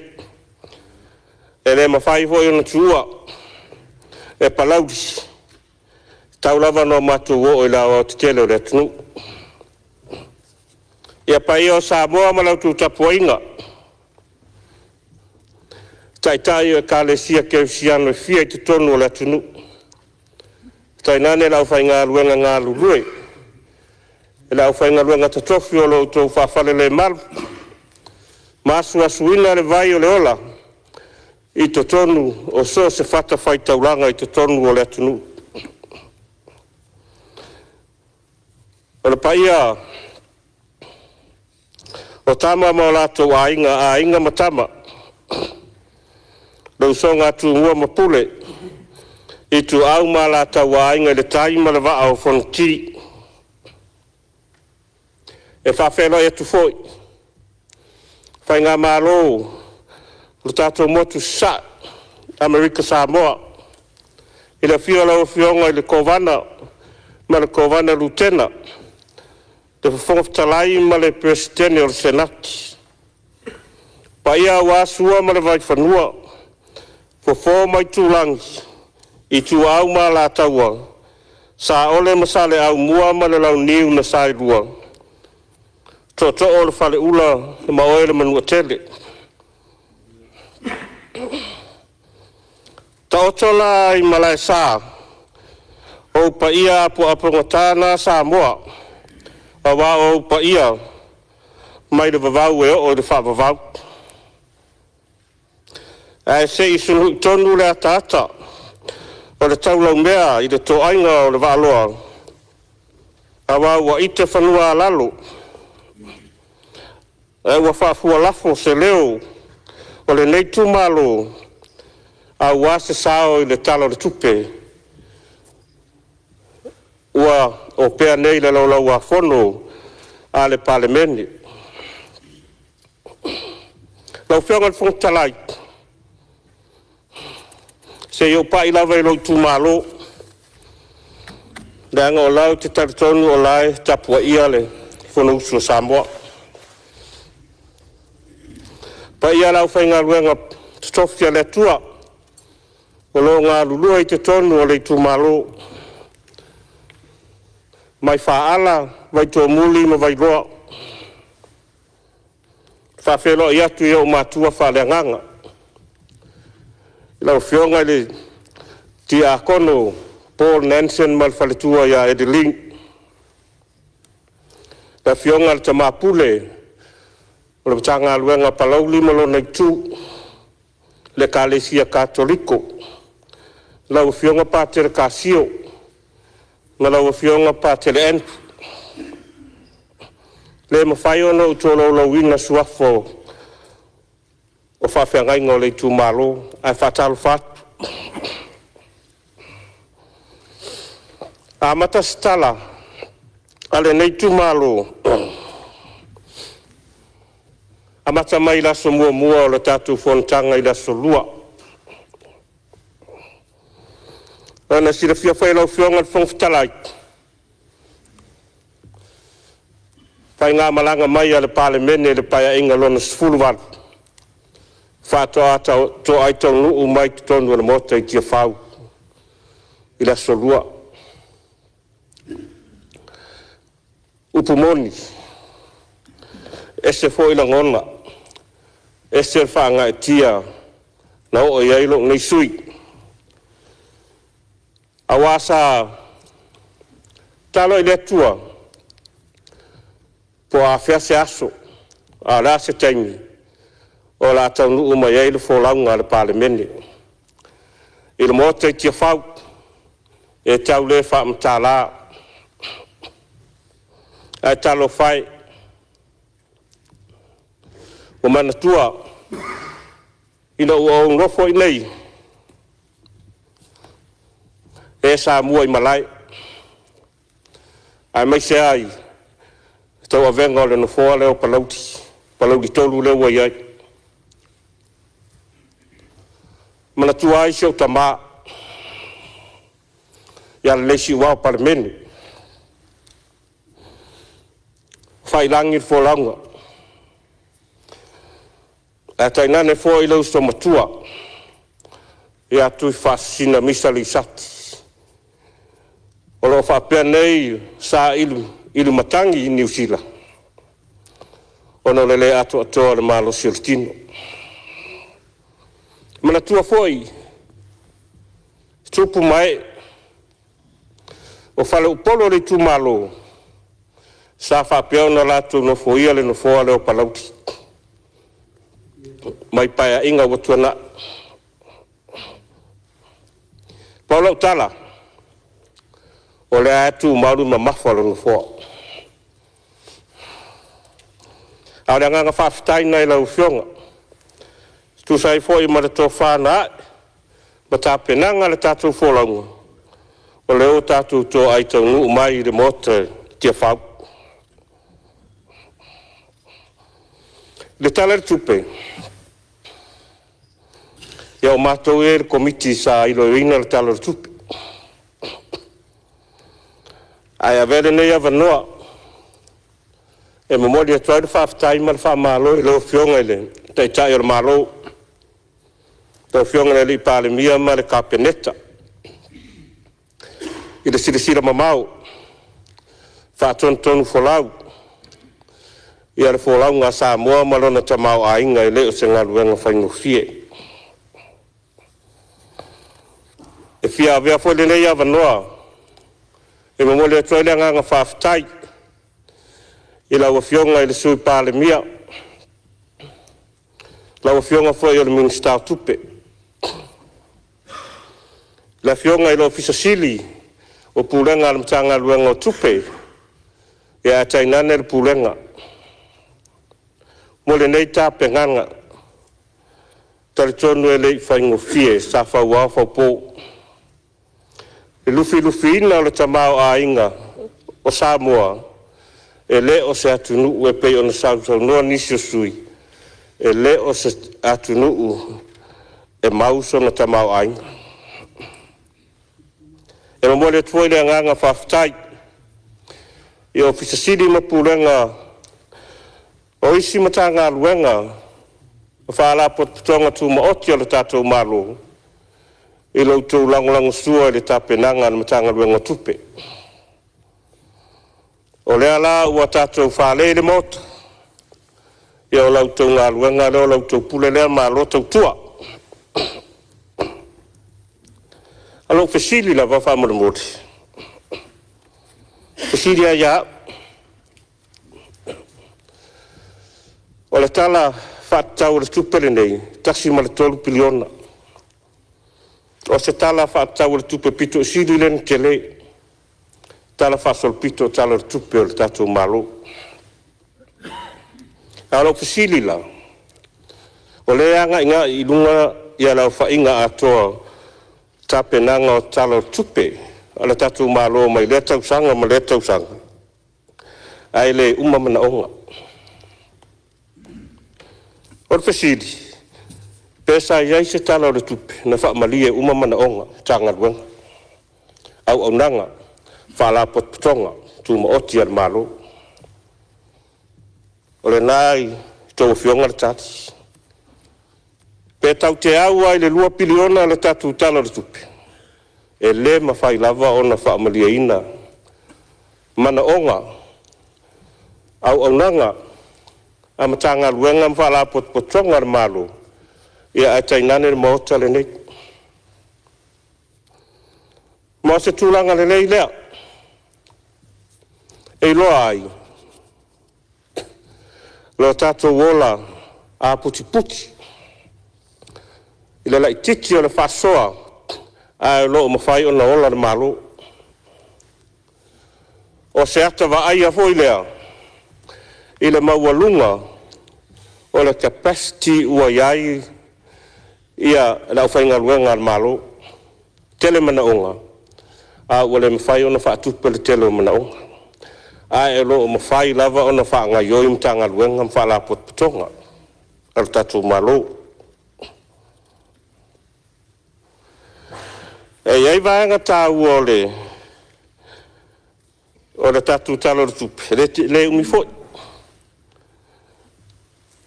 E le mawhai hoi ona tua. E palaudi. Tau lava no matou o i la o te tele o le atunu. Ia pa ia o Samoa ma lau tu tapuainga. Tai o kalesia ke usiano e fia i te tonu o le atunu. Tainane lau whai ngā luenga ngā lulue. E lau whai ngā luenga ta Tofi o lo tau whawhale le malu. Masu asuina le vai o le ola. I te tonu o so se whata whai taulanga i te tonu o le atunu. O le paia o tama ma o lato a inga matama. Lau songa tu ngua mapule. I tu au ma lata wa inga le taima le vaa o Fonotaga. E whawhelo e tu foi. Whai ngā malo. Lo tato motu sa. Amerika Samoa. I le fio lau fionga i le kovana. Ma le kovana lutena. Te whongwhtalai ma le presidene o le senati. Pa ia wasua ma le vai whanua. Fofo mai tūlangi. I tu au ma la taua. Sa ole masale au mua ma le lau niu na sai rua. Toto o le whale ula ma oe le manua tele. Ta otola i malai sa. O pa ia apu apungatana sa moa. A wā o pa ia mai le vavau e o le wha vavau. Ai se isu tonu le atata. O le taulau mea i le toainga o le waloa. Awa ua ite whanua lalo. E ua whaafua lafo se leo. O le nei tumalo. A ua se sao i le talo le tupe. Ua o pea nei le laulau a fono a le Palemene. Lau whianga le whangtalai. Se yo pa i lawa i lau tumalo. Le anga o lau te taritonu o lai tapua ia le fono usu Samoa. Pa ia lau whainga luenga Tofi a le tua. O lo ngā lulua i te tonu o le tumalo. Mai whaala, vai tō muli ma vai roa. Whawhelo i atu i au mātua whale nganga. I lau whionga le ti a kono Paul Nansen mal whaletua ia Edeling. La whionga le tamapule. O le patanga luenga palauli malo nei tū. Le Kalesia Katoliko. Lau whionga pātere kāsio. Na lau whionga pātere entu. Le mawhai ona utolo lau ina suafo. O whawhiangai ngō le tūmalo. Ai whātalo whātu. A mata stala. Ale nei tūmalo. A mata mai laso mua mua o le tātou Fonotaga i laso lua. Ana sira fia whai lau whionga le whangwhitalai. Whai ngā malanga mai a le Palemene le pai a inga lona sifuluwaru. Whātoa tō aitau nuu mai ki tonu ana mota i tia whau. I laso lua. Upumoni. Ese fo ila ngona. Ese whaanga e tia na o i ailo nei sui. Awasa talo i letua po a fea se aso a la se taimi o la tau nuu mai ailo fo launga le Palemene. I le mota i tia whau e tau le wha mtala ai talo whai o manatua ina ua o ngofo i nei e sa mua i malai ai mai se ai tau a venga o le nofoa leo palauti tolu leo ai ai manatua ai seo tama ia le leisi wao Palemene whailangi fo launga a tainane fo i lau sto matua ia tui whasina misa li sati o lo whapea nei sa ilu matangi i New Zealand o no lele ato atoa le malo siltino mana tua foi tupu mai o whale upolo le tu malo sa whapea o na lato no foia le no foa leo palauti mai paia inga watuana. Paulau tala, o le atu mauru ma mawhalo no fōa. Au le nganga whawhitai nei lau whionga. Tu sai fōi ma le tō whāna, ma tā penanga le tātou whōlaunga. O leo tātou tō aitau nuu mai le mota tia whau. Le tala le tupe. Ia o mātou e le komiti sa ilo ina le tala le tupe. Ai a vere nei a vanoa. E mamori a tuai le whawhitai ma le whamalo i leo whionga le. Tai o le malo. Leo whionga le li Palemia ma le kapeneta. I le sirisira mamau. Whaatonu wholau. Ia le wholau ngā Samoa malona tamau a inga i leo se ngā luenga whaingo fie. E fia avea fo le nei a vanoa. E mamole a tuai le nganga whawhitai. I lau a whionga i le sui Palemia. Lau a whionga fo i o le minister tupe. La fionga ilo fisasili o pulenga al mtanga luenga o tupe ia tainane le pulenga mo le nei tapenganga talitonu e lei faingofie sa faua faupo e lufi-lufiina o le tamao ainga o Samoa e le o se atunuu e pei ona sausaunua nisi o sui e le o se atunuu e mauso na tamao ainga e mo le tuoi le anganga whaftai i o fisasidi ma pulenga o isi matanga luenga o whaala potonga tu ma oti o le tatou malo i loutou langolango sua i le tapenanga na matanga luenga tupe o le ala ua tatou whaale le mota i o loutou ngā luenga le o loutou pule lea malo tautua alo fesili la wa whamurumuri fesili a ia o le tala whaatau le tupere nei taksi ma le 12 piliona o se tala whaatau le tupe pito sili len tele tala whaasol pito tala le tupe o le tatou malo alo fesili la o le anga inga i lunga ia lau whainga atoa tapenanga o tala tupe o le tatou malo mai le tausanga ma le tausanga ai le umamana onga o le fesili pesa iai se tala o le tupe na whaamalie umamana onga tanga luenga au nanga whaala potpotonga tu ma oti al malo o le nai tau fionga le tati pe tau te au ai le 2 piliona le tatu tala o le tupe e le mawhai lava o na whaamalie ina mana onga au nanga a matanga luenga mwhala potpotonga le malo ia ai tainane le maota le nei ma se tūlanga le nei lea e loa ai lo tatou wola a puti i le lai tiki o le whasoa a lo mawhai o na ola le malo o se ata wa aia foi lea i le maualunga o le capacity ua iai ia la whainga luenga al malo tele mana onga a ua le mawhai o na whaatupe le tele mana onga a e lo mawhai lava o na whaanga ioi mtanga luenga mwhala potpotonga al tatou malo e iai vaenga tāu o le tatou talo le tupe le umi foi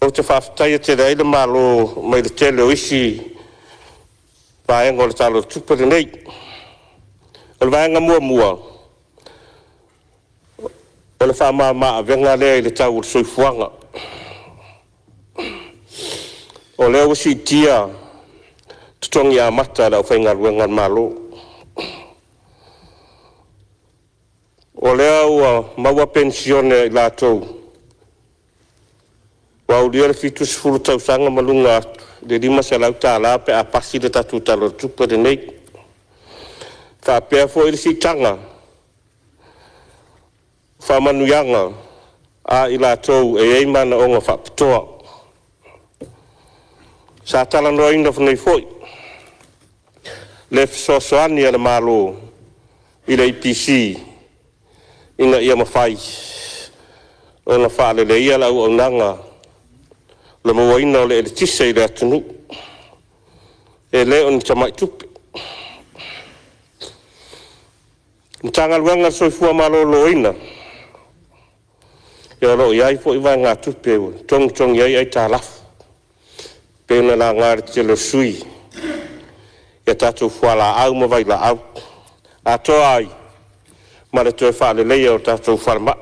o te whawhtai te rei le malo mai le tele o isi vaenga o le talo le tupe le nei o le vaenga mua o le whamama a venga lea i le tau le soifuanga o leo wasi tia tutongi a mata la whainga luenga malo o leo maua pensione i la tau wa ulia le fitu sifuru tausanga malunga le lima se lau tāla pe a pasi le tatu talo tupe de nei ka pea fo ili si tanga fa manuyanga a i la tau e eimana onga whapitoa sa tala noa ina fnei foi le fisosoani ala malo i le IPC ina ia mawhai o na whaale le ia lau au nanga le mawaina o le eletise i le atunu e le o ni tamai tupe mtanga luanga soifua malo loina ia lo iai fo iwa ngā tupe tong iai ai tā lafu pe una la ngāre te lo sui ia tatou whala au ma vai la au a toa ai ma le toe whaale leia o tatou whalama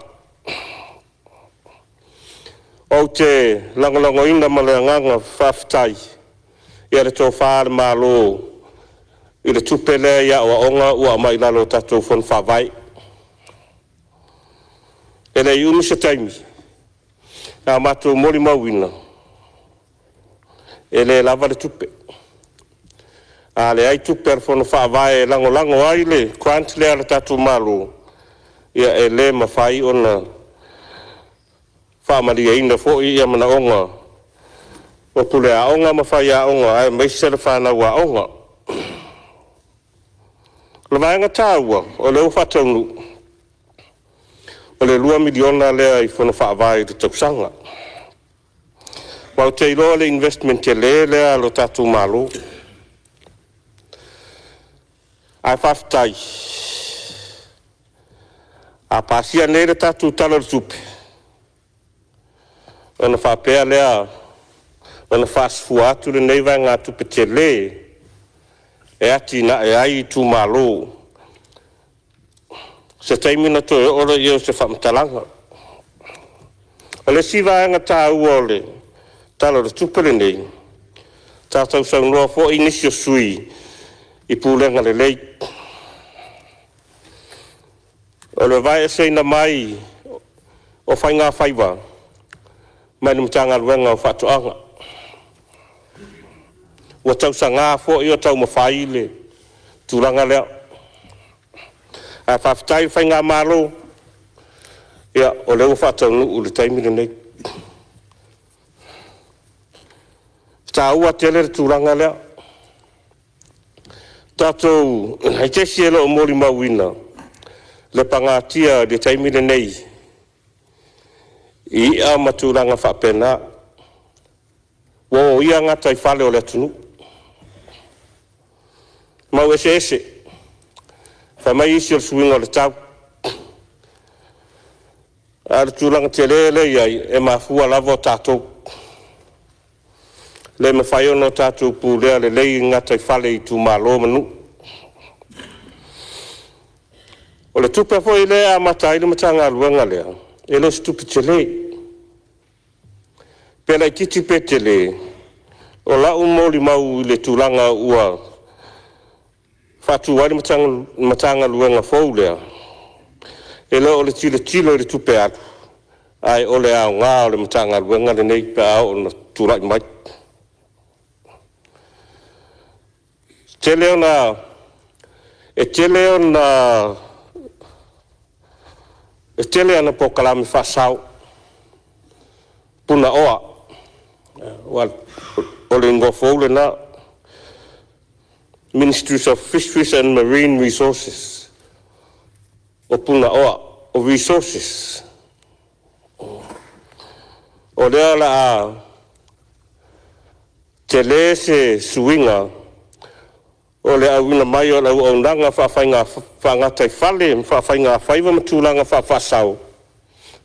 o te langolango ina ma le nganga whaftai ia le tō whaare malo i le tupe lea ia o onga ua mai lalo tatou whon whawai e le iumi se taimi a matou mori mauina e le lava le tupe A le ai tupe ar fono whaavae lango ai le, grant le ala tatu malo. Ia e le mawhai ona whaamaria ina fo i mana onga. O pule a onga mawhai a onga, ai maisera whanau a onga. Le vaenga tāua, o le uwhataunu. O le 2 miliona lea i fono whaavae te tausanga. Wau te iloa le investment te lea lo tatu malo. Ai whaftai. A pasia nei le tatu tala tupe. Ona whapea lea, ona whasfu atu le nei vai ngā tupe te le. E ati na e ai tu malo. Se taimina to e ora iau se whamtalanga. O le siwa anga tā ua le, tala le tupere nei. Tātau sau noa fo inisio sui, i pūlenga le lei. O le vai e seina mai, o whai ngā whaiwa, mai ni mtanga luenga o whatuanga. Ua tau sa ngā fo i o tau mawhai le, tūranga lea. A whaftai whai ngā malo, ia o leo whatau nu le taimina nei. Tā ua tele le tūranga lea. Tātou, hei te sielo o mori mauina, le pangatia le taimina nei. I a matūranga whapena. Wo ia ngata i whale o le tunu. Mau ese. Fa mai isi o suinga le tau. Ar tūranga te lele iai e mafua lavo tātou. Le me whai ono tātou pūlea le lei ngata i whale i tū malo manu. O le tupe fo i lea mata i le matanga aluanga lea. E lo stupi te le. Pela i titi pe te le. O la umoli mau i le tūranga ua. Fatu wari matanga luenga fau lea. E leo o le tilo i le tupe atu. Ai o le au ngā o le matanga luenga le nei pe au na tūrai mai. Te leo na po kalami whasau. Puna oa. O le ngo fau le na. Ministries of Fisheries and Marine Resources. O puna oa, o resources. O lea la a te le se suinga. O le awina mai o la uaunanga whawhainga whangatai whale, whawhainga whaiva matūlanga whawhasau.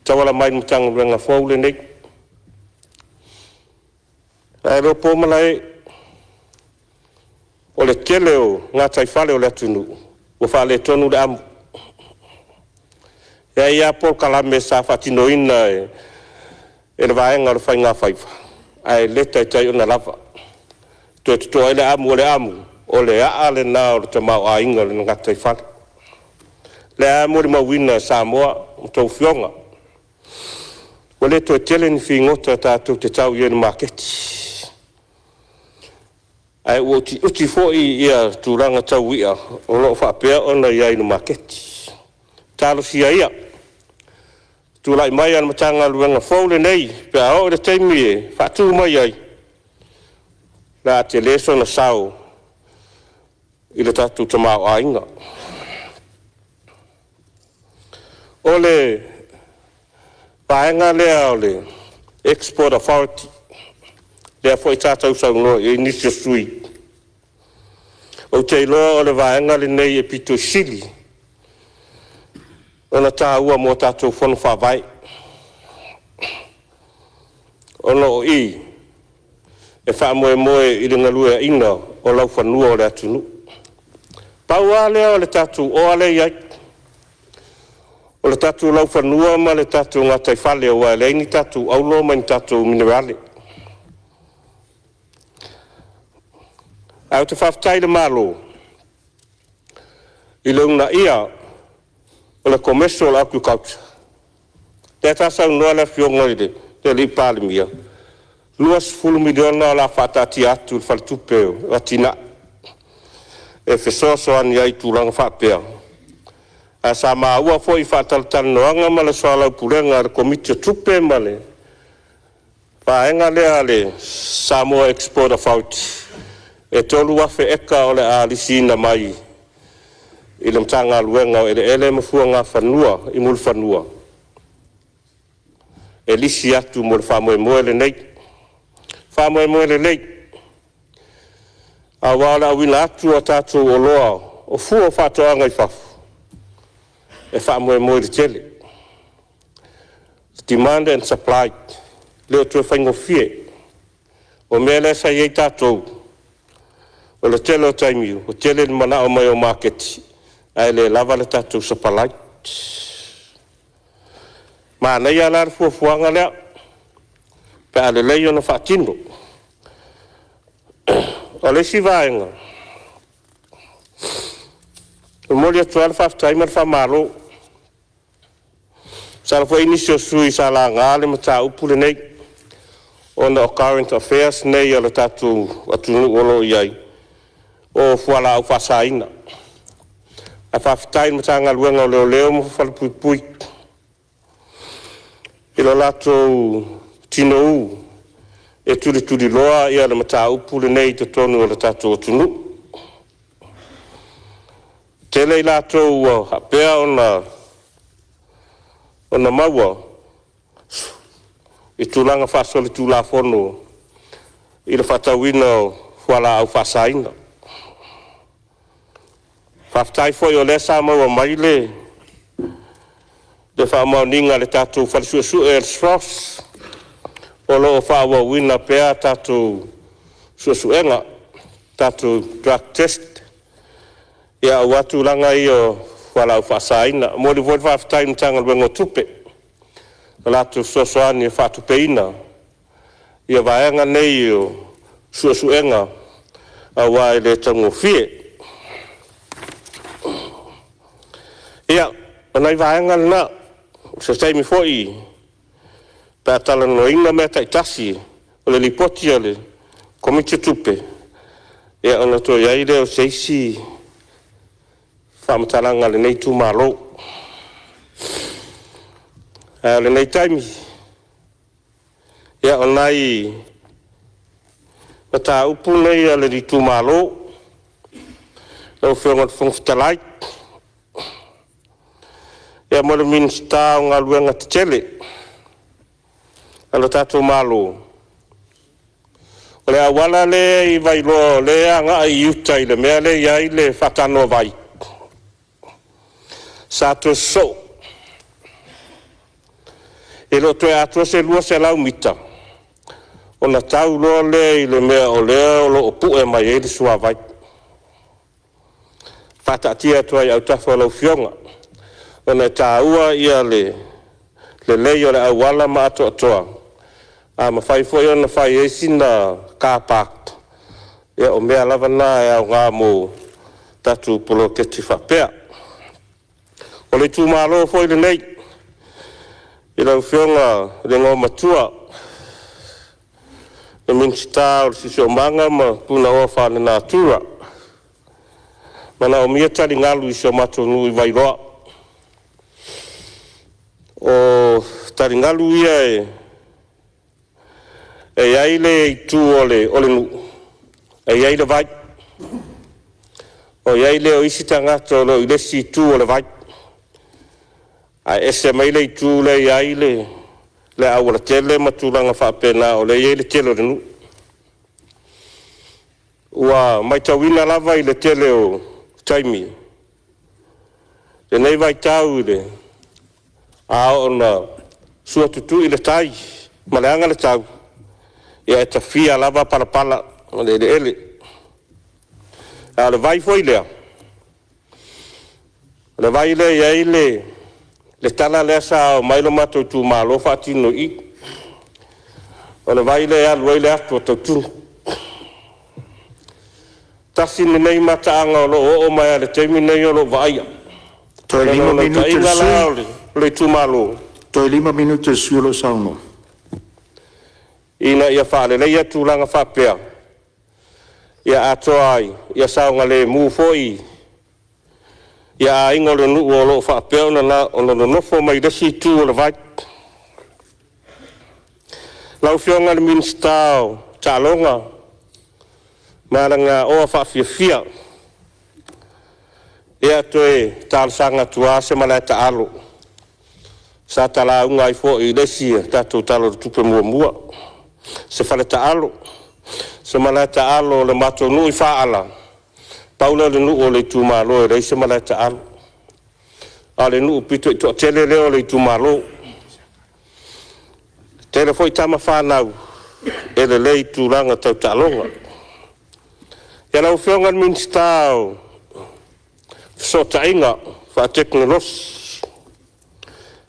Tawala mai mtanga renga whaule nei. Ai ro pōmalai. O le tele o ngā taifale o le atunu, o whale tonu le amu. Ia ia por kalame sa whatino ina e le vaenga o le whai ngā whaiva. Ai leta i tai o na lava. Toi tutoa le amu, o le a le nā o le tamau a inga le ngā taifale. Le amu le mawina sa moa, o tau fionga. O le toi tele ni whingota tātou te tau i ene maketi. Ai uti foi ia tūranga tau ia, o lo whapea ona ia inu maketi. Tālo sia ia. Tūlai mai ana matanga luenga whaule nei, pe a o le teimi e, whatu mai ai. Nā te leso na sau, i le tatu tamau a inga. O le paenga lea o le Export Authority. Lea fo i tātou sau no e inisio sui. O te iloa o le vaenga le nei e pito sili. Ona tā ua mo tātou whanu whawai. Ona o i. E wha moe i le ngalua ina o lau whanua o le atunu. Pau a lea o le tātou o ale iai. O le tātou lau whanua ma le tātou ngā taifale o a le ini tātou aulo ma ni tātou minerale. Au te whaftai le malo. I leuna ia o le commercial agriculture. Te atasau noa le fionga i te li Palemene. 2 miliona la whatati atu le whaletupeo, atina. e fesoasoani ai tulaga faapea a sa maua foʻi faatalotalonoaga ma le soalaupulega a le komiti o tupe ma le faega lea le Samoa Export Authority e tolu afe eka o le alisi ina mai i le matagaluega o eleele ma fuaga fanua i mulu fanua e lisi atu mo le faamoemoe lenei faamoemoe lelei auā o le auina atu a tatou oloa o fua o faatoʻaga i fafu e faamoemoe le tele demand and supply le o toe faigofie o mea le sai ai tatou o le tele o taimiu o tele le manaʻo mai o maketi ae le lava le tatou sapalai manai a la le fuafuaga lea pe a lelei ona faatino o le isi vaega o moli atu a le faafetai ma le faamālō sa la foʻi nisi o sui sa lagā le mataupu lenei ona o current affairs nei o le tatou atunuu o loo i ai o fualaau faasaina a faafetai le matagaluega o leoleo ma fafalapuipui i lo latou tinoū e tulituliloa ia le mataupu lenei totonu o le tatou atunuu tele i latou haapea ona maua i tulaga faasole tulafono i le faatauina o fualaau faasaina faafetai foʻi o lea sa maua mai le faamaoniga le tatou falesuʻesuʻe e le SROS o loo faauauina pea tatou suʻesuʻega tatou drug test ia au atu laga i o fualaau faasaina mo le foi le faafetai ma tagaluega o tupe o latou soasoani e faatupeina ia vaega nei o suʻesuʻega auā i le taugofie ia onai vaega lenā se taimi foʻi pe a talanoiga mea taʻitasi o le lipoti o le komiti tupe ia ona toe ai le o se isi faamatalaga lenei tumālō o lenei taimi ia onai mataupu nei a le litumālō lau feoga le fogafetalai ia mo le minista o galuega tetele a lo tatou mālō o le auala lea i vailoa o lea agaʻa i iuta i le mea le iai le faatanoa vai sa toe sosoo e loo toe atua se lua se lau mita ona tau loa lea i le mea o lea o loo puʻe mai ai le suavai faataatia atu ai autafa o laufioga ona tāua ia le lei o le auala ma atoatoa a mafai foʻi ona fai ai sina kapak ia o mea lava na e aogā mo tatou poloketi faapea o le tumālō foʻi lenei i laufioga le gomatua le minista o le sisiomaga ma puna oa faalenatura ma na o mia taligalu i sio matonuu i vailoa o taligalu ia e ai le itu o le nuu e ai le vai o iai le o isi tagata o loo i lesi itu o le vai a ese mai le itu le iai le auala tele ma tulaga faapena o le iai le tele o le nuu ua maitauina lava i le tele o taimi lenei vaitau i le a ona sua tutu i le tai ma le aga le tau ia e tafia lava palapala o le eleele a le vai foi lea le vai le iai le tala lea sa o mai lo matou tumālō faatinoʻi o le vai le alu ai le atu o tautunu tasi nenei mataaga o loo oo mai a le taimi nei o loo vaaia Toe 5 minuta taʻiga la o le tumālō Toe 5 minuta le sui o loo saunoa. ina ia faalelei atu laga faapea ia atoai ia saunga le mu foi ia ingo le nu o lo fa pe na o no fo mai de si tu o le vai lau fionga le minstao talonga maranga o fa fia ia toe tal sanga tua se malata alo sa tala unga i fo i lesi tatu talo tupe mua se faleta alo se malata alo le mato nui faala paula le nu o le tumalo e reise malata alo ale nu pito i to tele leo le tumalo tele foi tama whanau e le lei tūranga tau talonga ia lau whionga minstao so tainga fa teknolos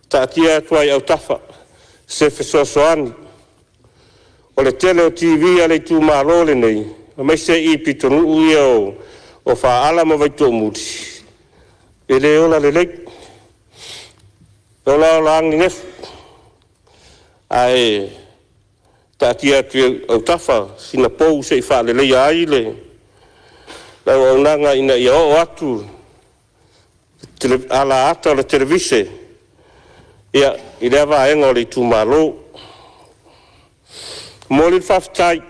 tatia tuai au tafa se fesoasoani o le tele o TV a le tūmalo le nei mai se i pitonu uia o whaala ma vai tō muti e le ola le lei ola ola angi nefu ai tatia tuai au tafa sina pou se i wha le lei ai le lau au nanga ina ia o atu ala ata o le televise ia i lea vaenga o le tūmalo mo le whaftai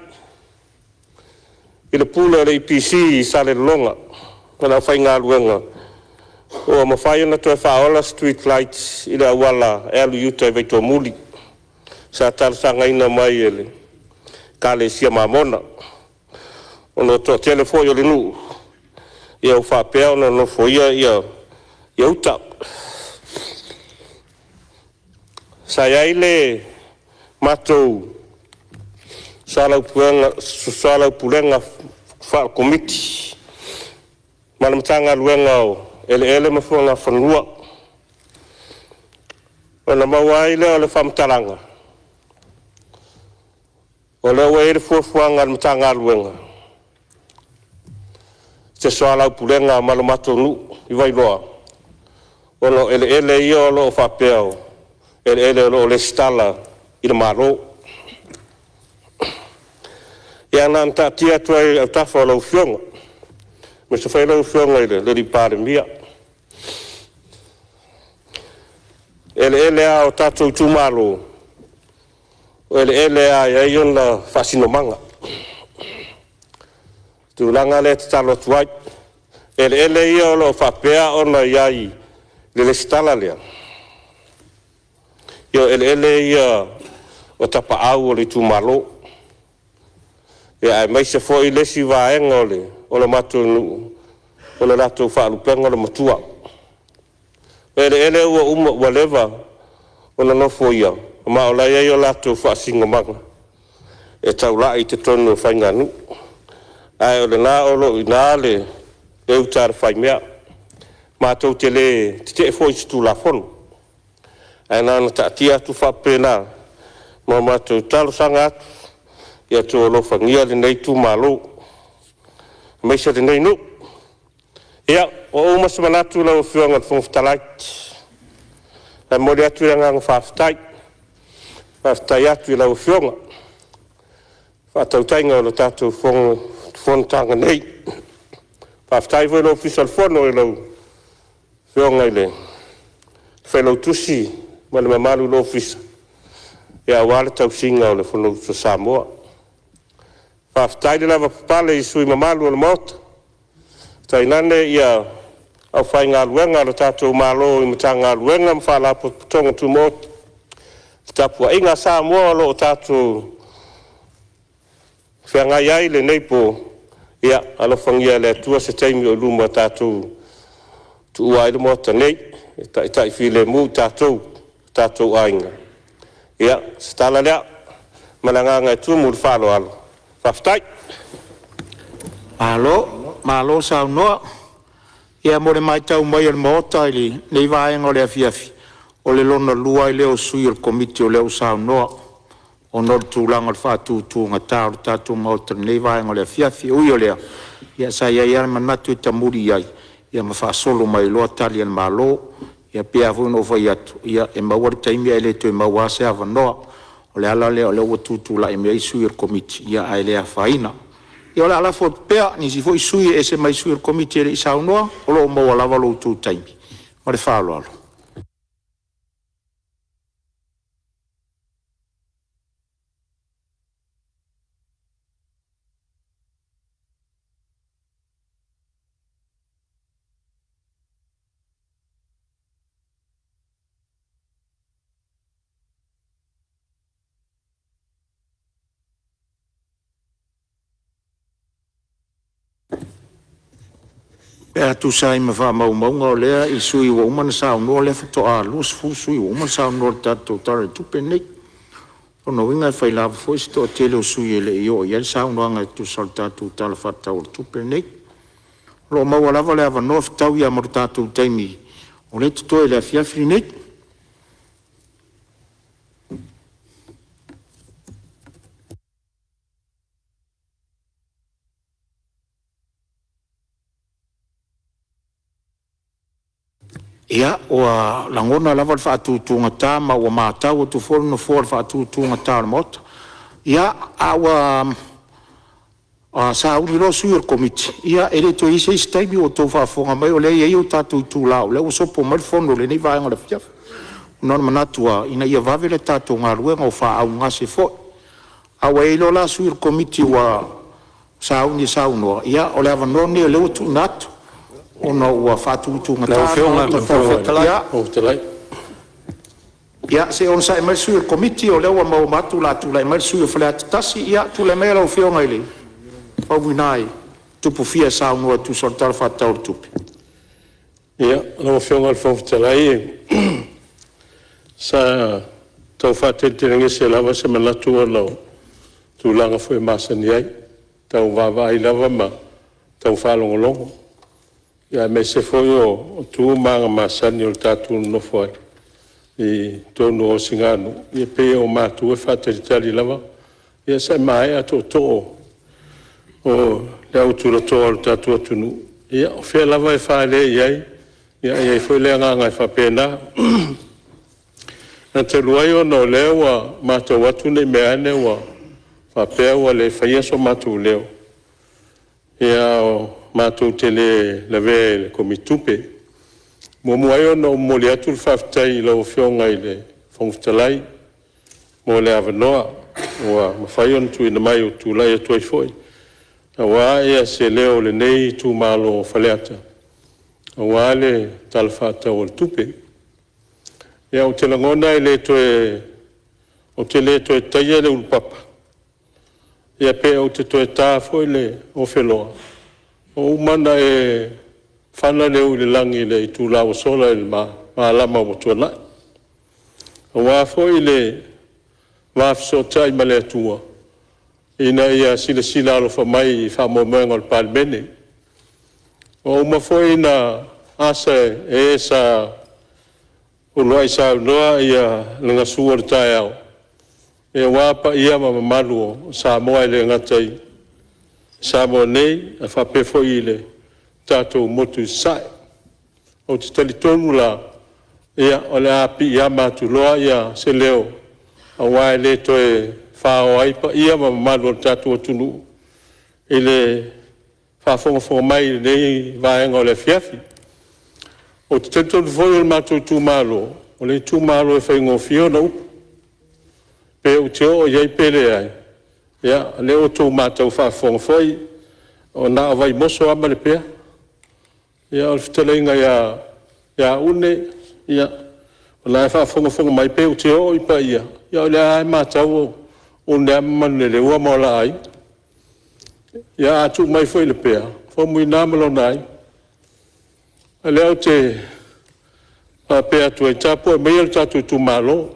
i le pula o le IPC i sale longa mana whai ngā luenga o ma whai ana toi whaola street lights i le awala elu yuta i veito muli sa talasanga ina mai ele ka le sia mamona ono to telefoi o le nu ia u whapea ona no fo ia uta sa iai le matou salau pulenga wha komiti mana matanga luenga o ele mafuanga whanua ona mawai le o le whamtalanga o le ua ele fuafuanga matanga luenga se salau pulenga malo matou nu i wailoa ono ele ia o lo whapea ele o le stala i le maro ia nan tatia tuai au tafa o lau fionga me se whai lau fionga i le Palemene ele a o tatou tumalo ele a ia iona whasinomanga tūlanga le te talo tuai ele ia o lo whapea ona iai le stala lea ia ele ia o tapa au o le tūmalo ia ai mai se foi lesi vaenga o le matou nu o le latou whaalupenga o le matua ele ua uma ua lewa o na nofo ia o ma o lai ei o latou whaasingamanga e taulai te tonu o whainganu ai o le nā olo i nā le e utara whai mea mātou te le te foi stu la fono ai nana taatia atu whapena ma mātou talo sanga atu ia tō alofangia le nei tūmalo meisa le nei nu ia o umasa manatu lau whionga whongwhtalait ai mori atu i nganga whaftai atu i lau whionga whatautainga o lo tātou Fonotaga nei whaftai voi lau fisal fono i lau whionga i le whailau tusi ma le mamalu lo fisa ia wale tau singa o le Fonotaga Samoa whaftai le lava papale i sui mamalu o le mota tainane ia au whai ngā luenga lo tātou malo i mata ngā luenga mwhala tonga tu mota tapua inga Samoa lo tātou whiangai ai le neipo ia alofangia le atua se taimi o luma tātou tu uai le mota nei tai while mu tātou ainga ia stala lea malanganga e tua mulu whalo alo whaftai malo sao noa ia mo le mai tau mai al mota ili nei vaenga o le afiafi o le lona lua i leo sui al komiti o leo sao noa o nor tūlanga le whātūtūnga tā o le tātou mauta nei vaenga o le afiafi ui o lea ia sa ia manatu i tamuri ai ia ma whaasolo mai loa tali al malo ia pia vuno vai atu ia e maua le taimi ai le tu e maua se ava noa o le ala lea o le ua tūtūla e mea isu i al komiti ia ai lea whaina Ia le ala fo pea ni si foi sui e se mai sui o komiti le isa noa o lo mo lava lo tu taimi. O le falo alo. Pea tu sai ma fa mau maunga o lea I sui wa umana sao noa le fato a lus fu sui wa umana sao noa tato tare tupe nei. Ono winga fai lava foi si to tele o sui ele io ia sao noa ngai tu sal tato tala fata o tupe nei. Lo maua lava le ava noa fatau ia maru tato taimi. O le tuto ele a fiafri nei. Ia, oa langona lava le whaatutunga tā, ma ua mātau o tu fōru no fōru whaatutunga tā na mota. Ia, awa sa uri lo sui o komiti. Ia, ere to ise isi taimi o tō whaafonga mai o le iei o tātou tū lau. Le o sopo mai whono le nei vāenga le whiafa. Nona manatua, ina ia vawe le tātou ngā ruenga o wha au ngā se fōi. Awa e lo la sui o komiti wa sa uni sa unoa. Ia, o le awa noni e leo tu natu. Ona ua whātutunga tā. Ia, se on sa e mai sui o komiti o lewa mau matu la tu la e mai sui o whale atatasi. Ia, tu le mea lau whionga ili. Pawinai, tupu fia sa unua tu sortara whātau tupi. Ia, lau whionga le whawhitalai. Sa tau whātetirangi se lava se manatu o lau. Tu langa fwe masani ai. Tau wawa ai lava ma. Tau whalongolongo. Ia me se foi o tu manga masani o tatu no foi. I tonu o singanu. Ia pe o matu e whāteritari lava. Ia sa mai a to o le autura toa o tatu atunu. Ia o whea lava e whaele iai. Ia e foi le nganga e whapena. Na te luai o no leo a matu watu nei meane wa whapea wa le whaia so matu leo. Ia o mātou tele lawe le komitupe. Mo muai ona o mole atu le whaftai lau whionga I le whongwhitalai. Mo le awanoa. Oa mawhai ona tu ina mai o tūlai atu ai foi. A wā ea se leo le nei tū mālo o whaleata. A wā le tala whātau o le tupe. Ea o te langona I le toe o te le toe taia le ulpapa. Ea pe o te toe tā foi le o wheloa. O umana e whana leo I le langi le I tū lau sola I le maalama o tuana. O wāfo I le wāfisota I male atua. Ina ia sila alo whamai I whamomenga o le Palemene. O umafo ina asa e sa uloa I sa unoa ia lenga sua le tae au. E wāpa ia mamamalu o sa moa I le ngatai. Samo nei, a whapefo I le tātou motu I sae. O te talitonu la, ia o le api ia mātu loa ia se leo. A wae le toe whao aipa ia mamamalu o tātou atunu. I le whafonga mai nei vaenga o le fiafi. O te talitonu foi o le mātou tūmalo. O le tūmalo e whaingo fiona upu. Pe o te o iai pele ai. Ia, le o tō mātou whaafonga foi, o nā vai moso ama le pea. Ia, o whitalenga ia une, ia, o nā whaafonga mai pe o te o I pa ia. Ia, o le ai mātou o ne amane le ua maola ai. Ia, atu mai foi le pea, fo mui nāmalo nai. Le o te pea tu e tapo, e mea le tatu tu malo.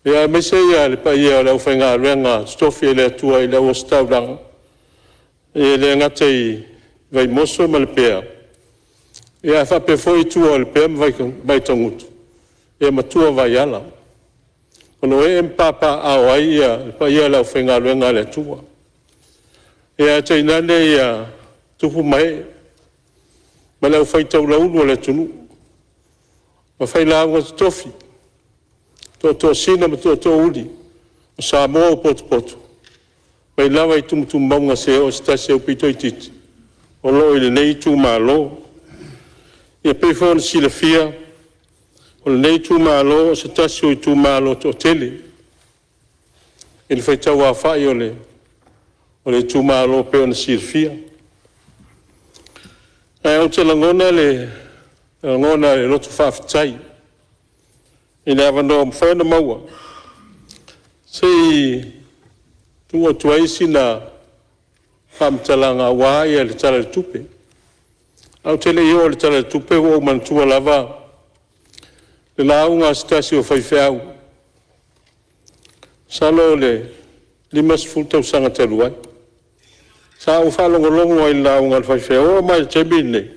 Ia me se ia le pa ia le whainga renga Tofi le atua I le o stauranga. E le ngata I vai moso ma le pea. Ia whape foi tua le pea vai tangutu. Ia matua vai ala. Ono e mpapa au ai ia le pa ia le whainga renga le atua. Ia te inane ia tupu mai. Ma le whaitau launu le tunu. Ma whaila anga Tofi. To sina ma to uli. O Samoa o poto. Pai lawa I tumutumaunga se o stasi au pito I titi. O lo ile nei tu malo. Ia pefo na sila fia. O le nei tu malo o stasi o tu malo to tele. Ele fai tau a fai o le tu malo pe na sila fia. Ai au te langona le loto whaafitai. Ina awano mwhana maua. Sei tua tuaisi na whamtalanga wahai le tala le tupe. Au tele io le tala le tupe o mantua lava. Le launga stasi o whaifeau. Salo le limas fultau sanga taluai. Sa o whalongolongo ai launga le whaifeau. O mai te bine.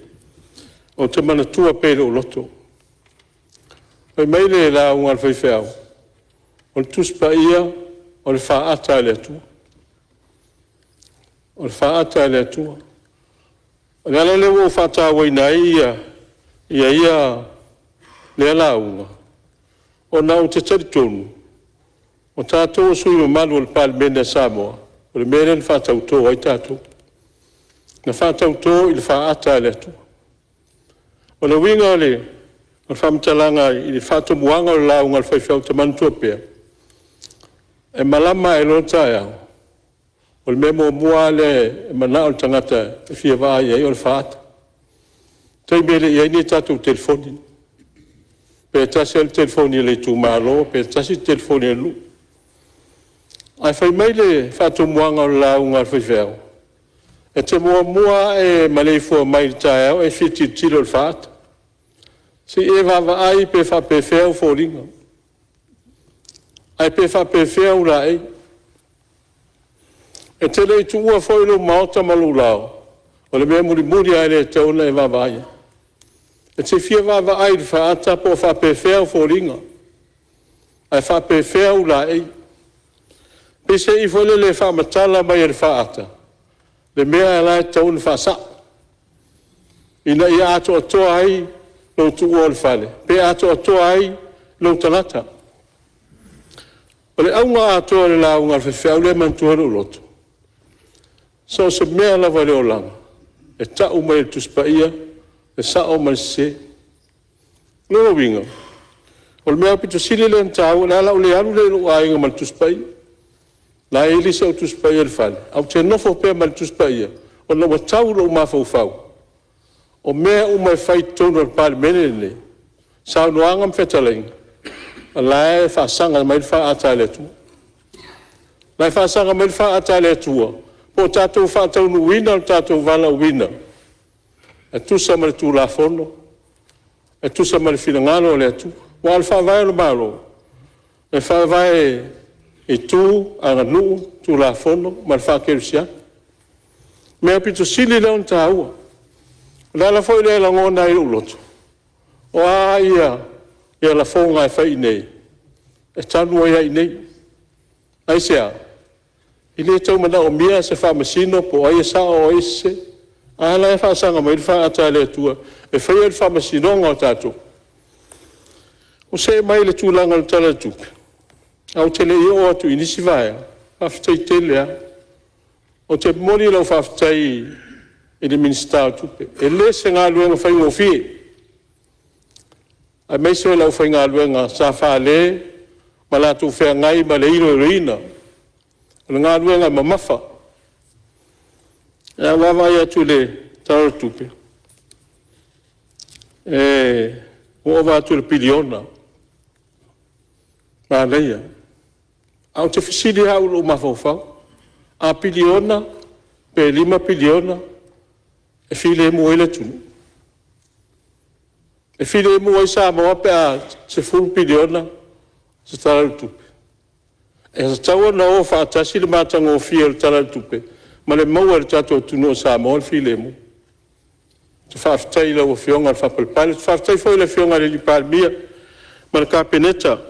O te mana tua pere o loto. Pai mai le launga le whaifeau. O le tuspa ia, o le whaata le atua. O le whaata le atua. O le ala lewo whaata waina ia le alaunga. O nau te taritonu. O tātou o sui o malu o le Palemene a Samoa. O le mele le whaata uto ai tātou. Na whaata uto I le whaata le atua. O le winga o le whamtalanga I le whaata muanga o le launga le whaifeau te mantua pea. E malama e lota e au. O le memo mua le mana o le tangata e fia waa i o le whaata. Tei mele I aini tātou telefoni. Pe tasi al telefoni le tu malo, pe tasi telefoni lu. Ai fai mai le whaata muanga o le launga le whaifeau. E te mua e maleifua mai le tae au e fiti tilo le whaata. Si e wawa ai pe whapewheu fōringa. Ai pe whapewheu la ei. E te lei tu ua whoilo maota malu lao. O le mea muri ai le tauna e wawa ai. E te fia wawa ai le whaata po whapewheu fōringa. Ai whapewheu la ei. Pe se I whole le whamatala mai e le whaata. Le mea e lai tauna whaasa. Ina I ato atoa ai lo tu ua le whale. Pe ato atoa ai lo talata. O le aunga atoa le launga le whewhau le mantua lo loto. So se mea lava le olanga. E tau mai le tuspa ia, e sao mai se. Loro winga. O le mea pito sili le ntau, le ala o le alu le lo ainga ma le tuspa ia. La e lisa o tuspa ia le whale. Au te nofo pea ma le tuspa ia. O na watau lo mawhau. O mea o mai whai tono le Palemene ne. Sao noanga mwhetalenga. La e whaasanga mai le whaata le atua. La e whaasanga mai le whaata le atua. Po tātou whaatau nu wina o tātou wala wina. E tusa ma le tū la fono. E tusa ma le whingano le atua. Wa le whaavai o le malo. E whaavai e tū anga nuu tū la fono ma le whaakerusia. Mea pito sili leo nta ua. La foi le la ngona I uloto. O ia la fonga e fai nei. E tanu ia I nei. Ai sea. I le tau mana o mia se fa masino po ai sa o ese. Ala e fa sanga mai fa ata le tua. E fai e fa masino ngo tatu. O se mai le tūlanga le tala tupe. Au tele I o atu inisi vai. Aftai tele. O te moni lau fa aftai I le minister tupe. E le se ngā luenga whai ngofi. A mei se lau whai ngā luenga sa wha le, ma la tu whea ngai ma le iro reina. Le ngā luenga ma mafa. E a wawa ia tu le taro tupe. E ova tu le piliona. Ma leia. Au te whisiri hau lo mawhau. A piliona, pe 5 piliona, e file mo ele tunu. E file mo ai sa mo pe a se full piliona se tala tupe. E sa tawa na o fa tasi le matanga o fia tala tupe. Ma le mau le tato tunu sa mo file mo. Te fa ftai la o fionga fa palpal, fa ftai foi le fionga le palmia. Ma le kapeneta.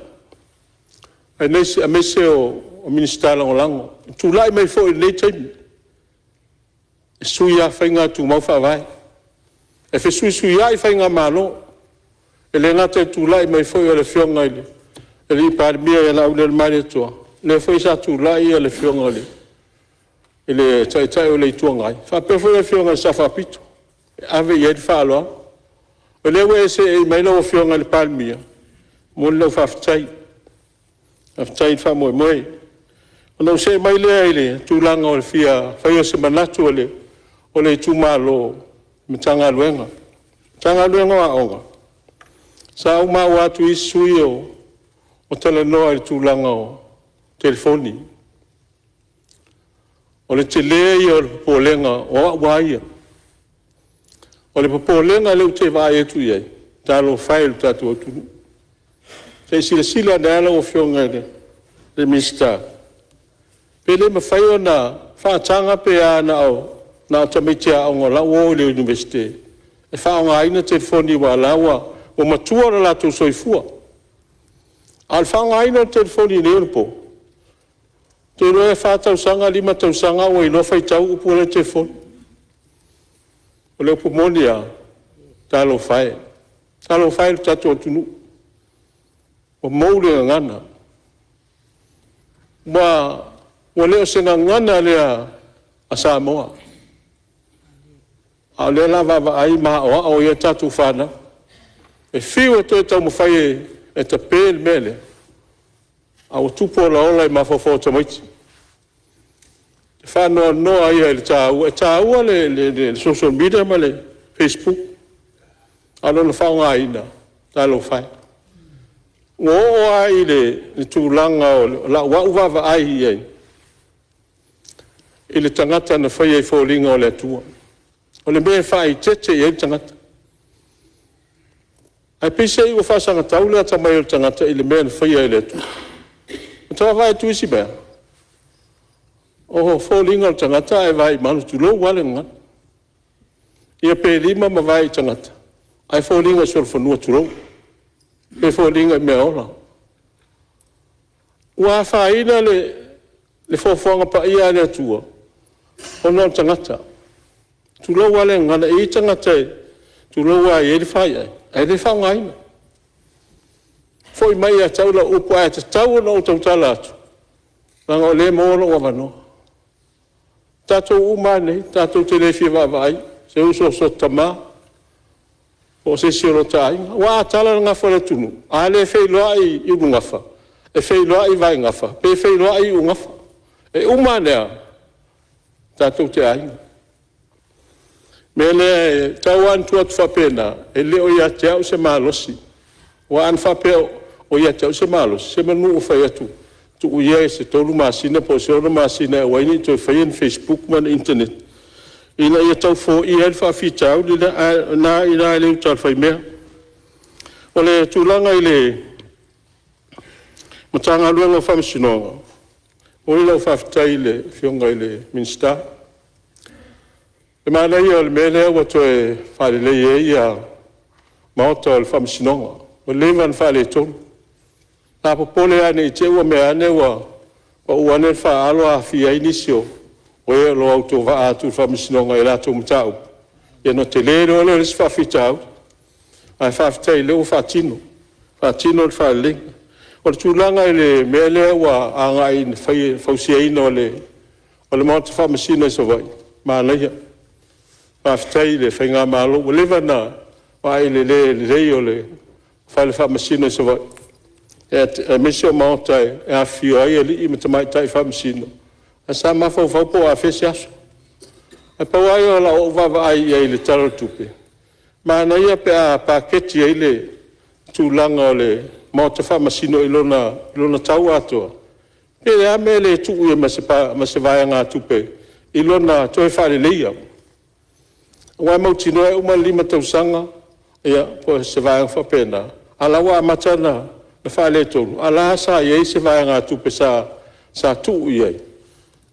Ai nei a mese o minister la lango. Tu lai mai foi nei time. Sui a whainga tu mau whawai. E whi sui a I whainga malo. E le ngate tu lai mai whoi a le whionga ili. E li Palemene e la ule le maile toa. Le whoi sa tu lai a le whionga ili. ele tai o le tuangai fa pe foi fionga sa fa pito ave ye fa lo o le we se mai lo fionga le palmia mo lo fa tai fa mo no se mai le tu langa o fia fa yo se manatu o le tu malo mtanga luenga a onga sa uma watu isuio o tele noa tu langa o telefoni o le tele i o le polenga o waia o le polenga le te vai e tu iei talo file tatu o tunu se sila nela o fionga le mista pele ma fai ona whaatanga pe ana au na tamitia o ngola o le universite e wha o ngaina telefoni wa lawa o matua la latu soifua al wha o ngaina telefoni le urpo te roe whātausanga lima tausanga o ilo whai tau upu le telefoni o le upu monia talo whai le tatu o tunu o maule ngana wa leo senga ngana lea a Samoa a le lava ai ma o ia tatu whana e whiu e toi tau mawhai e ta pēl mele a o tupo la ola i mawhawhau tamaiti e whanoa noa ia le tāua le social media ma le Facebook a lona whaunga ina talo whai o ai le tūlanga o la wauwawa ai iei i le tangata na whai e whaulinga o le atua o le mea whai tete i ei tangata ai pise i wa whasanga taule ata mai o tangata i le mea na whai e le atua o tawa vai tuisi mea o whaulinga o tangata e vai manu tulo wale ngan ia pe lima ma vai tangata ai whaulinga sur whanua tulo e whaulinga mea ola ua whaina le whawhanga pa ia le atua o non tangata tulo wale ngana i tangata tulo wa i le whai ai le whaungaina foi mai a taula upu ai te tau na o tautala atu langa o le mono o wano tatou umane tatou te lefi wawai se uso so tama o se siro tai wa tala nga fora tunu a le fei loa i ungafa e fei loa i vai ngafa pe fei loa i ungafa e umane tatou te ai mele tau antu atu whapena e le o ia te au se malosi wa an whapeo o ia te au se malosi se manu o whai atu tu uia se tolu masina po se ora masina e waini to whai in Facebook man internet ina ia tau fo i el whawhitau na ina ele utal whai mea o le tūlanga i le matanga luenga whamisinonga o ila whawhitai le whionga i le minsta e mana ia o le mele ua toe whalelei e ia maota o le whamisinonga o levan whale tonu nā popole ane i te ua mea ane ua uane whaalo a whia inisio o e lo auto wa atu whamisinonga i lato mtau ia no te lero le resi whawhitau ai whawhitai leo whatino le whalelei o le tūlanga i le mele ua anga i whausia ina o le maota whamisino i sawai mānaia whawhitai le whainga malo ua levana wa i le rei o le whale whamasino i sawai e mesi o maota e a whio ai e li i matamai tai whamasino a sa mawhau whaupo a whesi aso e pau ai o la o wawa ai i le taro tupe mana ia pe a paketi ai le tūlanga o le maota whamasino i lona tau atoa pe a me le tuu e ma se vai ngā tupe i lona toe whale leia Wai mautino e uma lima tausanga ia po se vai whapena ala wa matana na whale tonu ala sa ia se vai ngā tupe sa tuu iai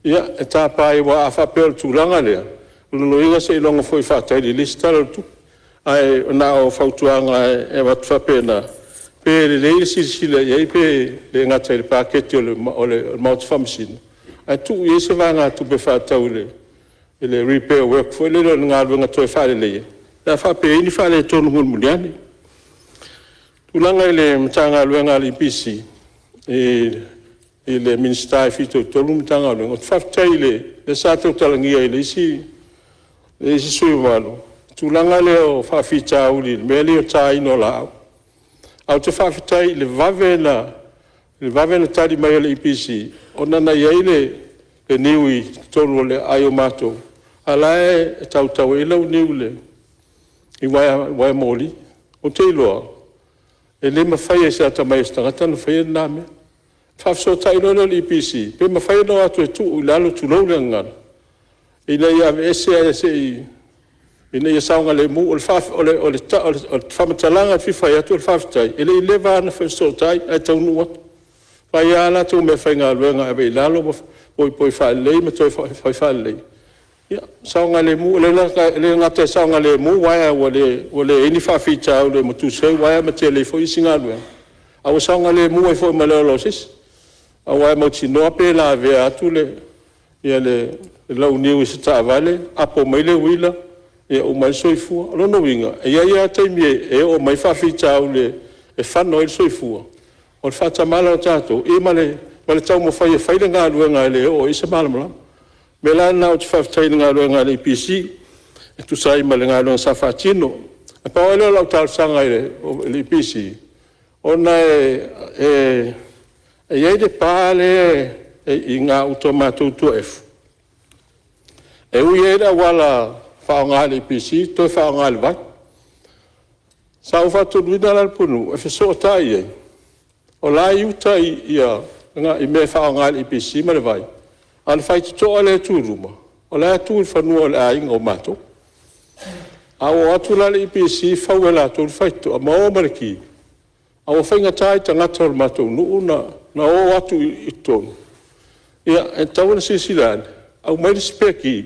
ia e tāpai wa a whapel tūlanga lea luno inga se ilonga foi whatai li listara tu ai na o whautuanga e wat whapena pe le sila iai pe le ngata le paketi o le mautu whamsina ai tuu ia se vai ngā tupe whatau le repair work foi le ngā luenga toi whale leia la whape ini whale tonu hun muliani tūlanga i le mtanga luenga li pisi e i le minista i fito tolu mtanga o whaftai le sātou talangia i le isi sui walo. Tūlanga leo whawhita uli, mea leo tā ino la au. Au te whawhitai le vavena tari mai le IPC, o nana iei le niui tolu le ai o mātou. Alae e tau e lau niu le, i waia mōli, o te iloa. E le mawhai e se ata mai stangata no whai e nāme. Whawso tai nono le IPC, pe mawhai no atu e tu u lalo tu lau le ngana. Ina ia ese i ina ia saunga le mu o le whamatalanga whiwhai atu o le whawhitai. Ele i le vāna whawso tai e tau nua. Whai ala tu me whai ngā luenga e wei lalo poi whai lei me toi whai lei. Saunga le mu, le ngate saunga le mu, waia o le ini whawhita o le matusei, waia ma te le fo isi ngā luenga. Awa saunga le mu e fo maleo losis. Awa e mauti noa pe la vea atu le lau niu i se taa vale, apo mai le wila, o mai soifua. Lono winga, ia teimi e o mai whawhita au le whano e soifua. O le whata mala o tātou, ma le tau mo whai e whaile ngā luenga le o isa malamala. Me la na o te whawhitaina ngā luenga le IPC, e tu sai ma le ngā luenga sa whatino. E pao ele o lau tāu sanga le IPC. Ona e iei de pāle i ngā uto mātou tuefu. E ui e da wala whaonga le IPC, toi whaonga le vai. Sa u whatu ruina la punu, e wheso tai e. O la i uta i me whaonga le IPC ma le vai. Al whai te toa le tūruma. O la tu i whanua le ainga o mātou. A o atu la le IPC whau e la tō le whaito, a mao mariki. A o whainga tai tangata o mātou nuu na o atu i tōnu. Ia, e tau na sisilane, au mai le speki,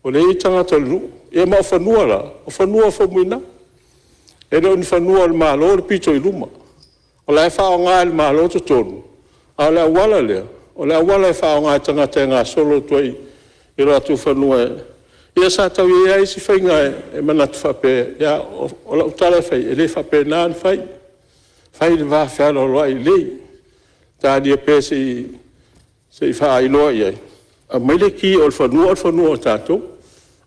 o le i tangata o nuu, ia ma o whanua la, o whanua o whamuina. E reo ni whanua le mālo le pito i luma. O la e whao ngā le mālo te tōnu. A le awala lea, o le awala e whao ngā tangata e ngā solo tuai i ratu whanua e. Ia sa tau i isi whainga e manatu whape, ia o la utala whai, e le whape nān whai. Whai le wā whialo loa i lei. Tādia pē se i wha ailoa i ai. A maile ki o le whanua o tātou.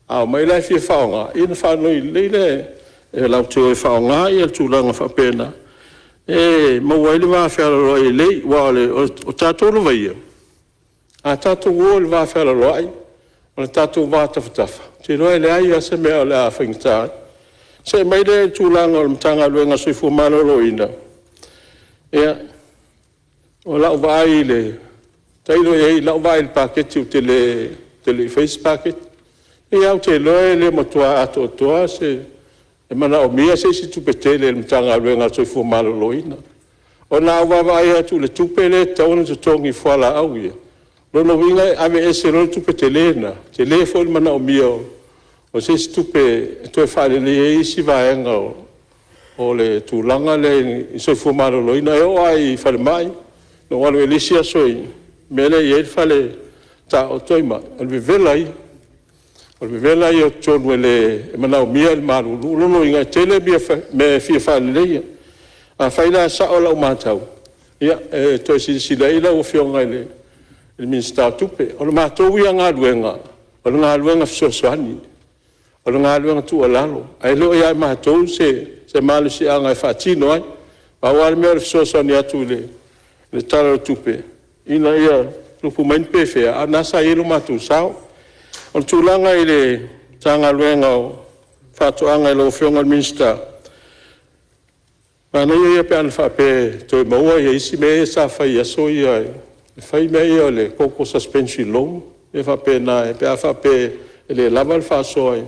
A mai lai fia whaonga. Ina whanoi lei le e lau teo e whaonga i al tūlanga whapena. E mawai le wā whialo loa i lei wā o tātou lo vai. A tātou o le wā whialo loa i. O le tātou wā tawhatafa. Te roa le ai asa mea o le a whaingatāi. Se mai le tūlanga o le mtanga luenga soifu malo lo ina. Ea, o lau vai le, tailo e lau vai le paketi o tele face packet. E au te loe le matua ato toa se, e mana o mia se si tupetele le mtanga luenga soifu malo lo ina. O na au vai atu le tupele tauna te tongi fuala au ia. Lono winga ave ese lo tupetele na, te le fo mana o mia o se si tupe, e toe whaale le e isi vaenga o le tūlanga le i soi fumaro loina e o ai whale mai. No walu e lisia soi, mele i e whale ta o toima. Al vivelai o tonu e le e manau mia il maru. Luno inga tele me fia whale leia. A whaila sa o lau mātau. Ia, e toi si leila o fionga i le minsta tupe. O le mātou ia ngā luenga. O le ngā luenga fisosoani. O le ngā luenga tu alalo. Ai leo ia mātou se malu si anga e whaatino ai. Ma wale mea le fisosoani atu le tala tupe. Ina ia lupu main pewhea. A nasa ilo mātou sao. O le tūlanga i le tanga luenga o whaatoanga i lo fionga le minsta. Mana ia pe ana whape toi maua ia isi me e sa whai aso ia e. E whai mea ia le koko suspension loan. E whape na e pe a whape le lava le whaasoa e.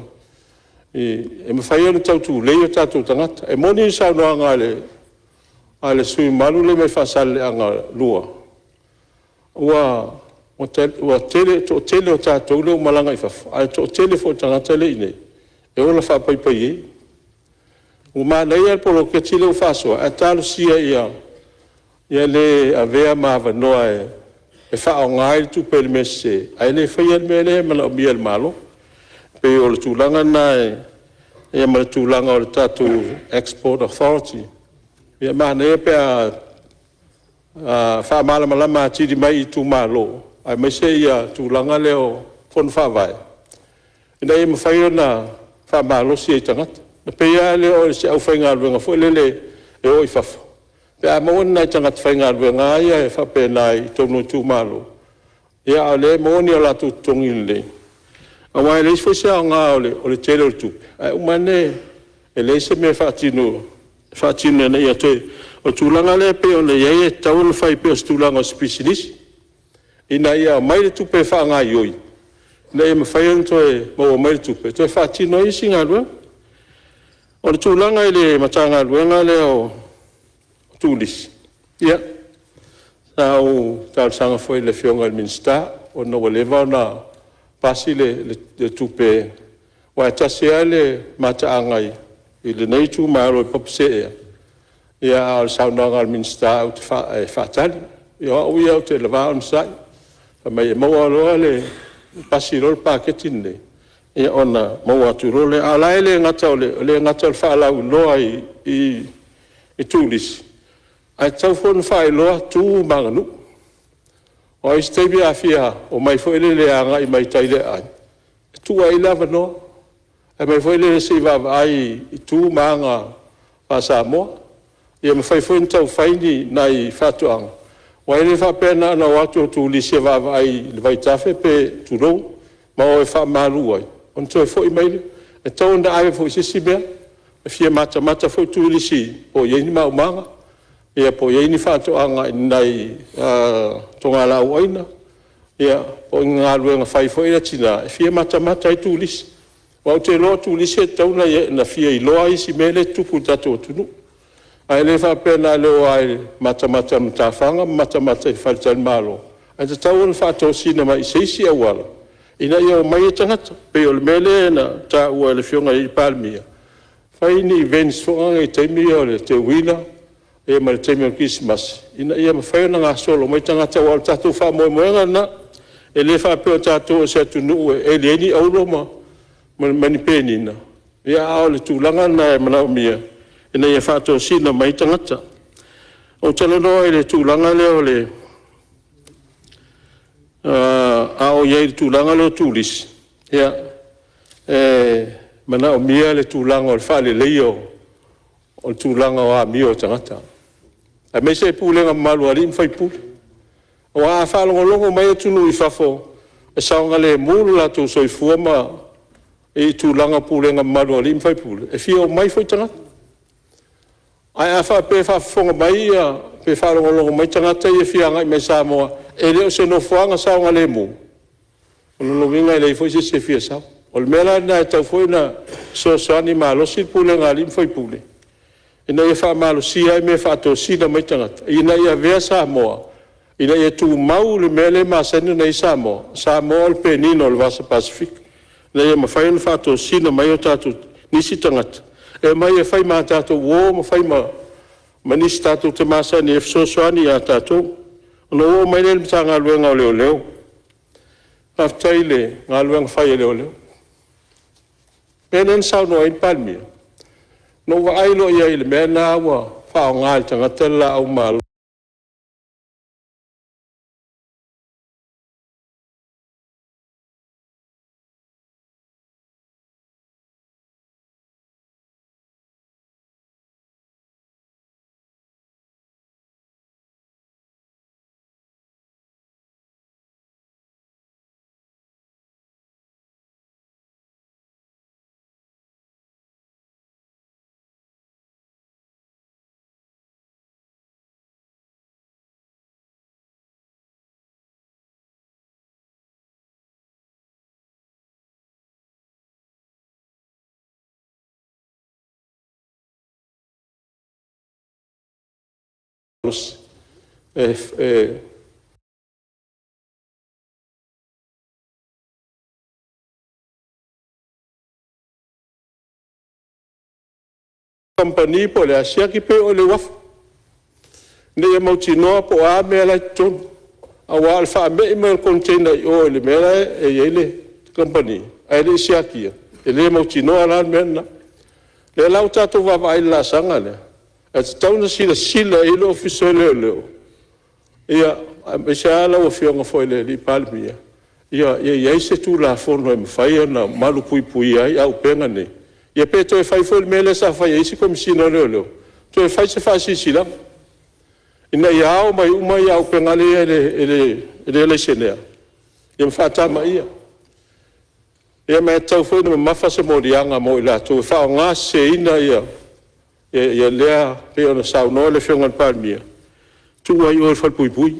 E mawhai anu tautu leo tātou tangata. E moni i sao noanga ale sui malu le me whaasale anga lua. Ua tele o tātou leo malanga i whafu. Ai to tele fo tangata le ine. E ola whapaipai e. Ua mānei al polo ke tile o whaasoa. E tālu sia ia le avea maava noa e whao ngai tu pele mese. Ai le whai al mele mana o mia al malo. Pe o le tūlanga na e ma le tūlanga o le tātou Export Authority. Ia mana e pe a whaamalamalama atiri mai I tu malo. Ai mai se ia tūlanga leo whonu whawai. Ina e mawhai ona whaamalosi e tangata. Na peia leo se au whainga aluenga fwelele e oi whafo. Pe a maoni nai tangata whainga aluenga ia e whapena I tonu tu malo. Ia au le maoni o latu tongi le. A wai leis fo se au ngā o le tele o le tupe. Ai umane e leis me whaatino na ia toi. O tūlanga le pe o le iei e tau le whai pe o tūlanga o specialist. Ina ia mai le tupe whaanga I oi. Ina ia mawhai on toi maua mai le tupe. Toi whaatino isi ngā lua. O le tūlanga I le matanga luenga le o tūlis. Ia. Tau sanga foi le fionga le minsta. O na walewa na pasi le tupe. Wa tasi ale mataangai. I le nei tu maaro I popse ea. Ia al saunanga le minsta au te whaatali. Ia au ia au te lawa on sai. Mai maua loa le pasi rol paketin le. Ia ona maua tu role. Alai le ngata o le ngata o le whaalau loa I tūlis. Ai tau whonu whae loa tū manganu. O ai stebi a fia o mai fwele le anga I mai taile ai. Tu ai lava no. Ai mai fwele le si vava ai I tū manga a Samoa. Ia me whai fwenu tau whaini nai whatuanga. Wai le whapena na watu o tūlisi vava ai le vaitafe pe tūrou. Ma o e whamaru ai. On toi fwoi mai le. E tau nda ai fwoi sisi mea. E fia mata fwoi tūlisi. O ieni maumanga. Ia po ieni whatuanga nai tonga lau aina. Ia po ngā luenga whai fwoi na tina. E fia mata I tūlisi. Wau te loa tūlisi e tau na fia I loa isi mele tupu tato o tunu. Ai le whapena leo ai mata mtawhanga, mata I whaitani malo. Ai te tau on whato sina mai seisi awala. Ina ia o mai e tangata. Pe o le mele na ta ua le fionga I Palemene. Whai ni events whonga I teimi o le te wina. E ma le teimi o Christmas. Ina ia ma whai na ngā solo. Mai tangata wala tatou wha moemoenga na. E le whapeo tatou o se atunu e le eni aulo ma. Mani penina. Ia ao le tūlanga na e manao mia. Ina ia whātou sina mai tangata. O talanoa I le tūlanga leo le ao iei le tūlanga leo tūlis. Ia manao mia le tūlanga o le whale leio o le tūlanga o a mia o tangata. A me se pūlenga malu alim whai pūle. O a whalongolongo mai atunu I whafo. E saonga le mūlu la tū soi fuama I tūlanga pūlenga malu alim whai pūle. E fia o mai whai tangata. Ai a pe whaafonga mai ia, pe whaalongolongo mai tangata I whianga I mai Samoa, e leo se no whaanga saonga le mū. O lolonginga I lei fwoi se fia sao. O le mela na e tau fwoi na soani malosi pule ngā lim fwoi pule. Ina ia wha malosi ai me whaato sina mai tangata. Ina ia vea Samoa. Ina ia tū mau le mele masenu nei Samoa. Samoa le pe nino le vasa Pacific. Ina ia ma whai whaato sina mai o tātou nisi tangata. E mai e whai mā tātou wō, ma whai ma nisi tātou te māsani e fsosoani a tātou. Ono wō mai le mta ngā luenga o leo leo. Haftai le ngā luenga whai e leo leo. Pēnen sau no ein Palemene. No wa ailo ia I le mea nā wa whao ngā I tangata la au mālo. Compagnie po le asia ki pe o le waf. Ne e mautinoa po a mea lai tonu. A wa alfa me I me container I o le mea e ele compagnie. A ele isia kia. Ele mautinoa la mea na. Le lau tato wawai la sanga le. E te tauna sila ilo ofisio leo leo. Ia, me se ala o fionga foi le li Palemene. Ia se tu la fono e mawhai na malu pui ai au penga ne. Ia pe toi fai foi mele sa fai isi komisina leo. Toi fai se fai sisi lang. Ina ia au mai umai au penga ele senea. Ia mwhata ma ia. Ia me tau foi na mafa se morianga mo ila tu fa nga se ina ia. Ia lea pe ona sau no le fionga Palemene. Tu ai o fal pui.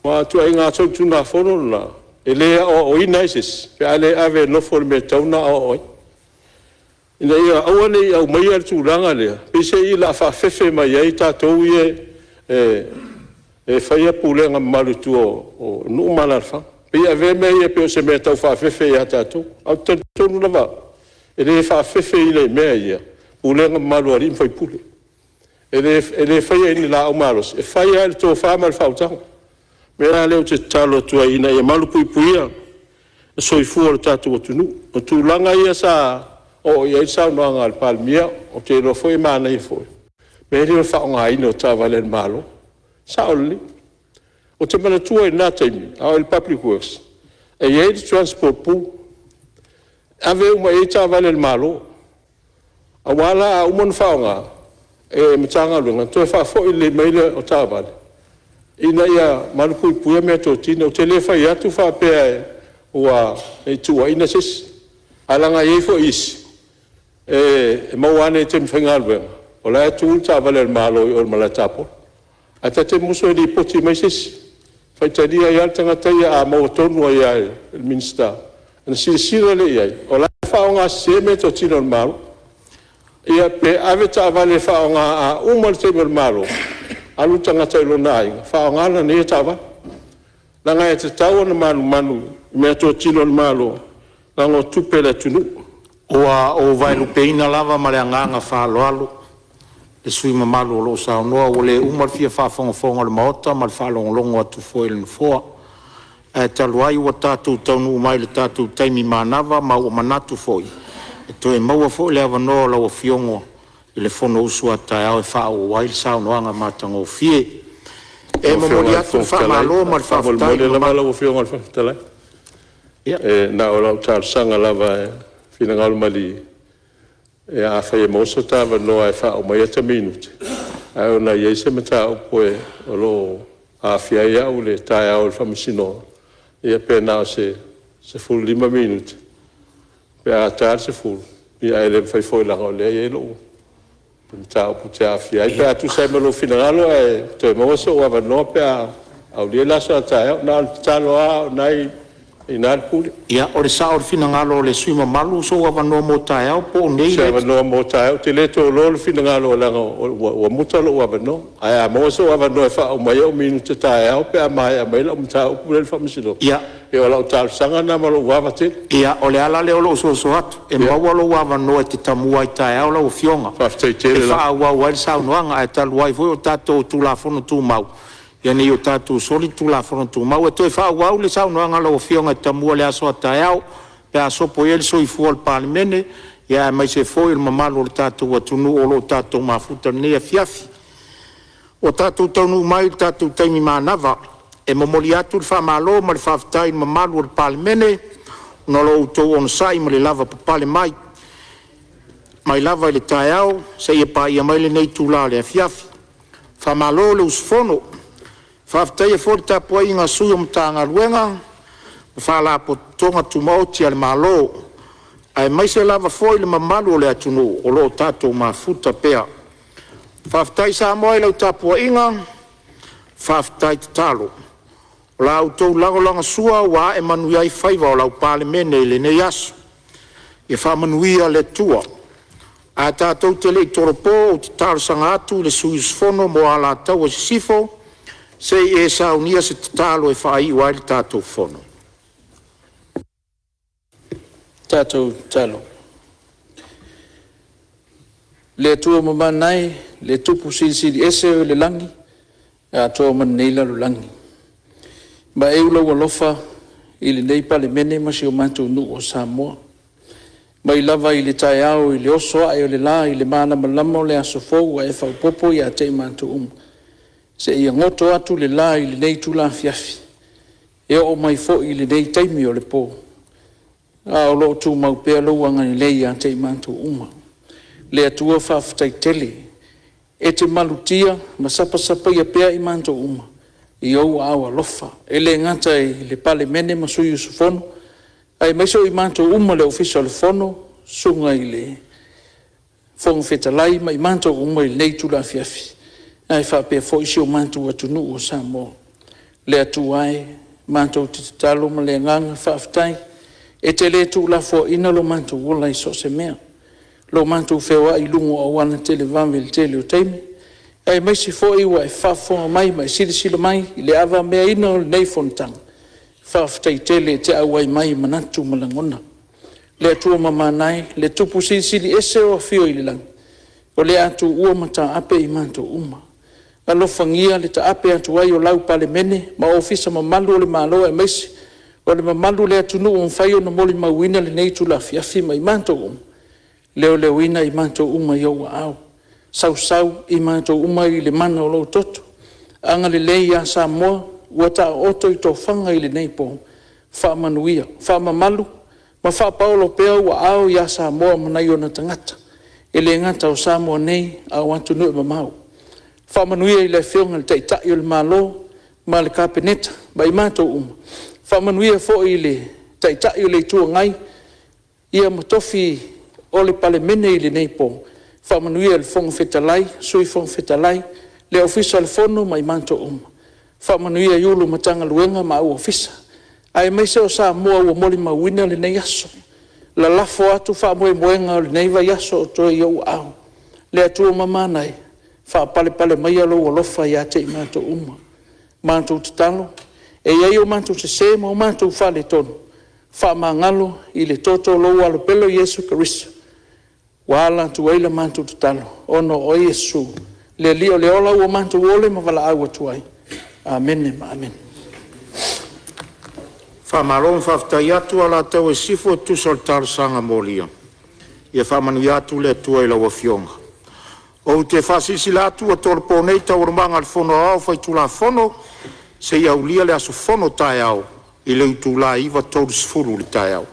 Ma tu ai nga tu na fono na. Ele o inaises. Pe ale ave no for me tau na o. Ina ia awane au mai al tu langa le. Pe se ila fa fefe mai ai ta tou e faia pulenga malu tu o no malarfa. Pe ave me ia pe se me tau fa fefe ia ta tou. Au tonu lava. Ele fa fefe ile me ia. Pulenga malu ari foi pule. Ele faia ini la o malos. E faia el to fa mal fautang. Mera leo te talo tua ina ia malu puipuia. So i fuor tatu o tunu. O tu langa ia sa o ia sa no anga al Palemene o te lo foi mana i foi. Meri o fa nga ina o ta valen malo. Sa oli. O te mana tua ina taimi. Au el public works. E ia di transport pu. Ave uma ia ta valen malo. Awala umon fa nga. E mtanga lunga. Tu fa foi le maile o ta valen. Ina ia malu pui me to tina o telefa ia tu fa pe ua e tu ina sis alanga ye fo is e mo ane tem fingalwe o la tu ta valer malo o mala tapo ata te muso di poti mai sis fa te dia ia tanga ia a mo tonu ia el minsta na sila le ia o la fa nga se me to tina malo ia pe ave ta valer fa nga a umal te malo alu tanga tai lo nai fa ngana ne tava la ngai te tau na manu me to tino malo la ngo tupele tunu o vai lu peina lava male nganga fa loalo e sui mamalu lo sa no o le umar fia fa fonga le mota mal fa longo atu foil no fo e taluai o tatu tonu mai le tatu taimi manava ma o manatu foi e to e mau fo le ava no la o fiongo le fono usua tae e fa o wild sound wanga matango fie e mo ya tu fa malo mal fa volmole la malo o fiongo fa tala e na o la tar sanga lava fina ngal mali e a fa e moso tava no e fa o mai ta minute ai na ye se meta o poe o lo a fia ia o le tae o fa misino e pe na se full 5 minute pe a tar se full e ai le fa foi la le e lo Tau putea fia. Ai pea tu sai malo finalo e te mo so wa no pea au dia la sa ta na talo a nai inal puli. Ia o le sa o finalo le sui malu so wa no mo ta po nei le. Sa no mo ta te le to lo finalo la o mutalo wa no. Ai a mo so wa no fa o mai o minuto ta pea mai a mai la mta o pule fa misilo. Ia e o la tal sanga na malo wa te. Ia o le ala le o so atu e mau lo wa no te tamua i ta o la o fionga. Fa te e fa wa sa no anga e tal wai foi o tato tu la fono tu mau ia ni o tato soli tu la fono tu mau e to fa wa le sa no anga lo fionga tamua le aso ta pe aso po ele so i fu al Palemene ia mai se foi il mamalo le tato o tunu o lo tato mafuta ne fiafi o tato tonu mai tato taimi manava e momoli atu fa malo ma le fa ftai mamalo le Palemene no lo to on sai ma le lava papale mai lava le taeao se ia pa ia mai le nei tula le fiafi fa malo le usfono fa ftai fo ta po inga sui mtanga luenga fa la po tonga tu mauti al malo ai mai se lava foi le mamalo le atunu o lo tato mafuta pea fa ftai sa moi le tapo inga fa ftai talo la auto langa sua wa e manuai faiva o la Palemene le nei aso e fa manuia le tua a tātou te lei toropo o te tārsanga atu le suisfono mo ala tau e sifo se e saunia se te tālo e whai wai le tātou fono. Tātou talo. Le atua mamanai, le tupu siri ese o le langi, e atua maneila lo langi. Ma e ula walofa i le nei Palemene ma si o mātou nu o Samoa. Mai lava i le tae au i le oso ai o le la i le mana malama o le aso fou a e whaupopo i a te mātou se ia ngoto atu le la i le nei tula fiafi. E o mai fo i le nei taimi o le po. A o lo tu mau pea lo anga ni lei a te mantu uma. Le atua whawhatai tele. E te malutia ma sapa ia pea i mantu uma. I au awa lofa. E le ngata i le Palemene ma sui usufono. Ai maiso i mantu uma le ofisa le fono. Sunga i le fonga fetalai ma i mantu uma i le nei tula fiafi. Ai whapea fo isi o mantu atunu o Samoa. Le atua ai mantu titalo ma le nganga whawhatai. E te le tu la fo ina lo mantu wola i so se mea. Lo mantu fewa i lungo o wana tele vanvel tele o teime. Ai maisi fo i wa e whafonga mai mai silo mai i le awa mea ina o le nei fontang. Whawhatai tele te awai mai manatu malangona. Le atua mamanai le tupu sili ese o fio i le lang. O le atu ua mata ape i mantu uma. Alofangia le ta ape atu ai o lau Palemene ma ofisa mamalu o le malo e maisi. O le mamalu le atunu o mwhaio na moli mawina le nei tula fiafi mai manto Leo wina i manto uma i au au. Sau i manto uma i le mana o lo toto. Anga le lei a Samoa, wata oto i tō whanga i le nei po. Wha manuia, wha mamalu, ma wha paolo pea ua au i a Samoa manai o na tangata. E le ngata o Samoa nei a wantunu e mamau. Wha manuia i le whionga le teitai o le malo, ma le kapeneta, ma i manto uma. Whamanuia fo i le taitai o le tua ngai, ia ma Tofi o le Palemene i le neipo. Whamanuia le fonga fetalai, sui fonga fetalai, le ofisa le fono mai manto uma. Whamanuia iulu matanga luenga ma au ofisa. Ai meise o Samoa ua moli mawina le nei aso. La lafo atu whamoenga o le nei vai aso o toi iau au. Le atua mamanai, whapale mai alo o lofa i ate i manto uma. Manto tatalo, e iai o mantu se ma o mantu whale tonu. Wha mangalo i le toto lo alo pelo Yesu Karisto. Wala tu waila mantu tutalo. Ono o Yesu. Le lio le ola o mantu ole ma wala awa tuai. Amen ma amen. Whamalong whaftai atu ala tau e sifo tu soltar sanga molia. Ia whamanu atu le tua i lawa fionga. O te whasisi la atu a torpo nei tau rumanga al fono au fai tu la fono. Se ia ulia le aso fono tae au, i leu tu la iwa tau sfuru li tae au.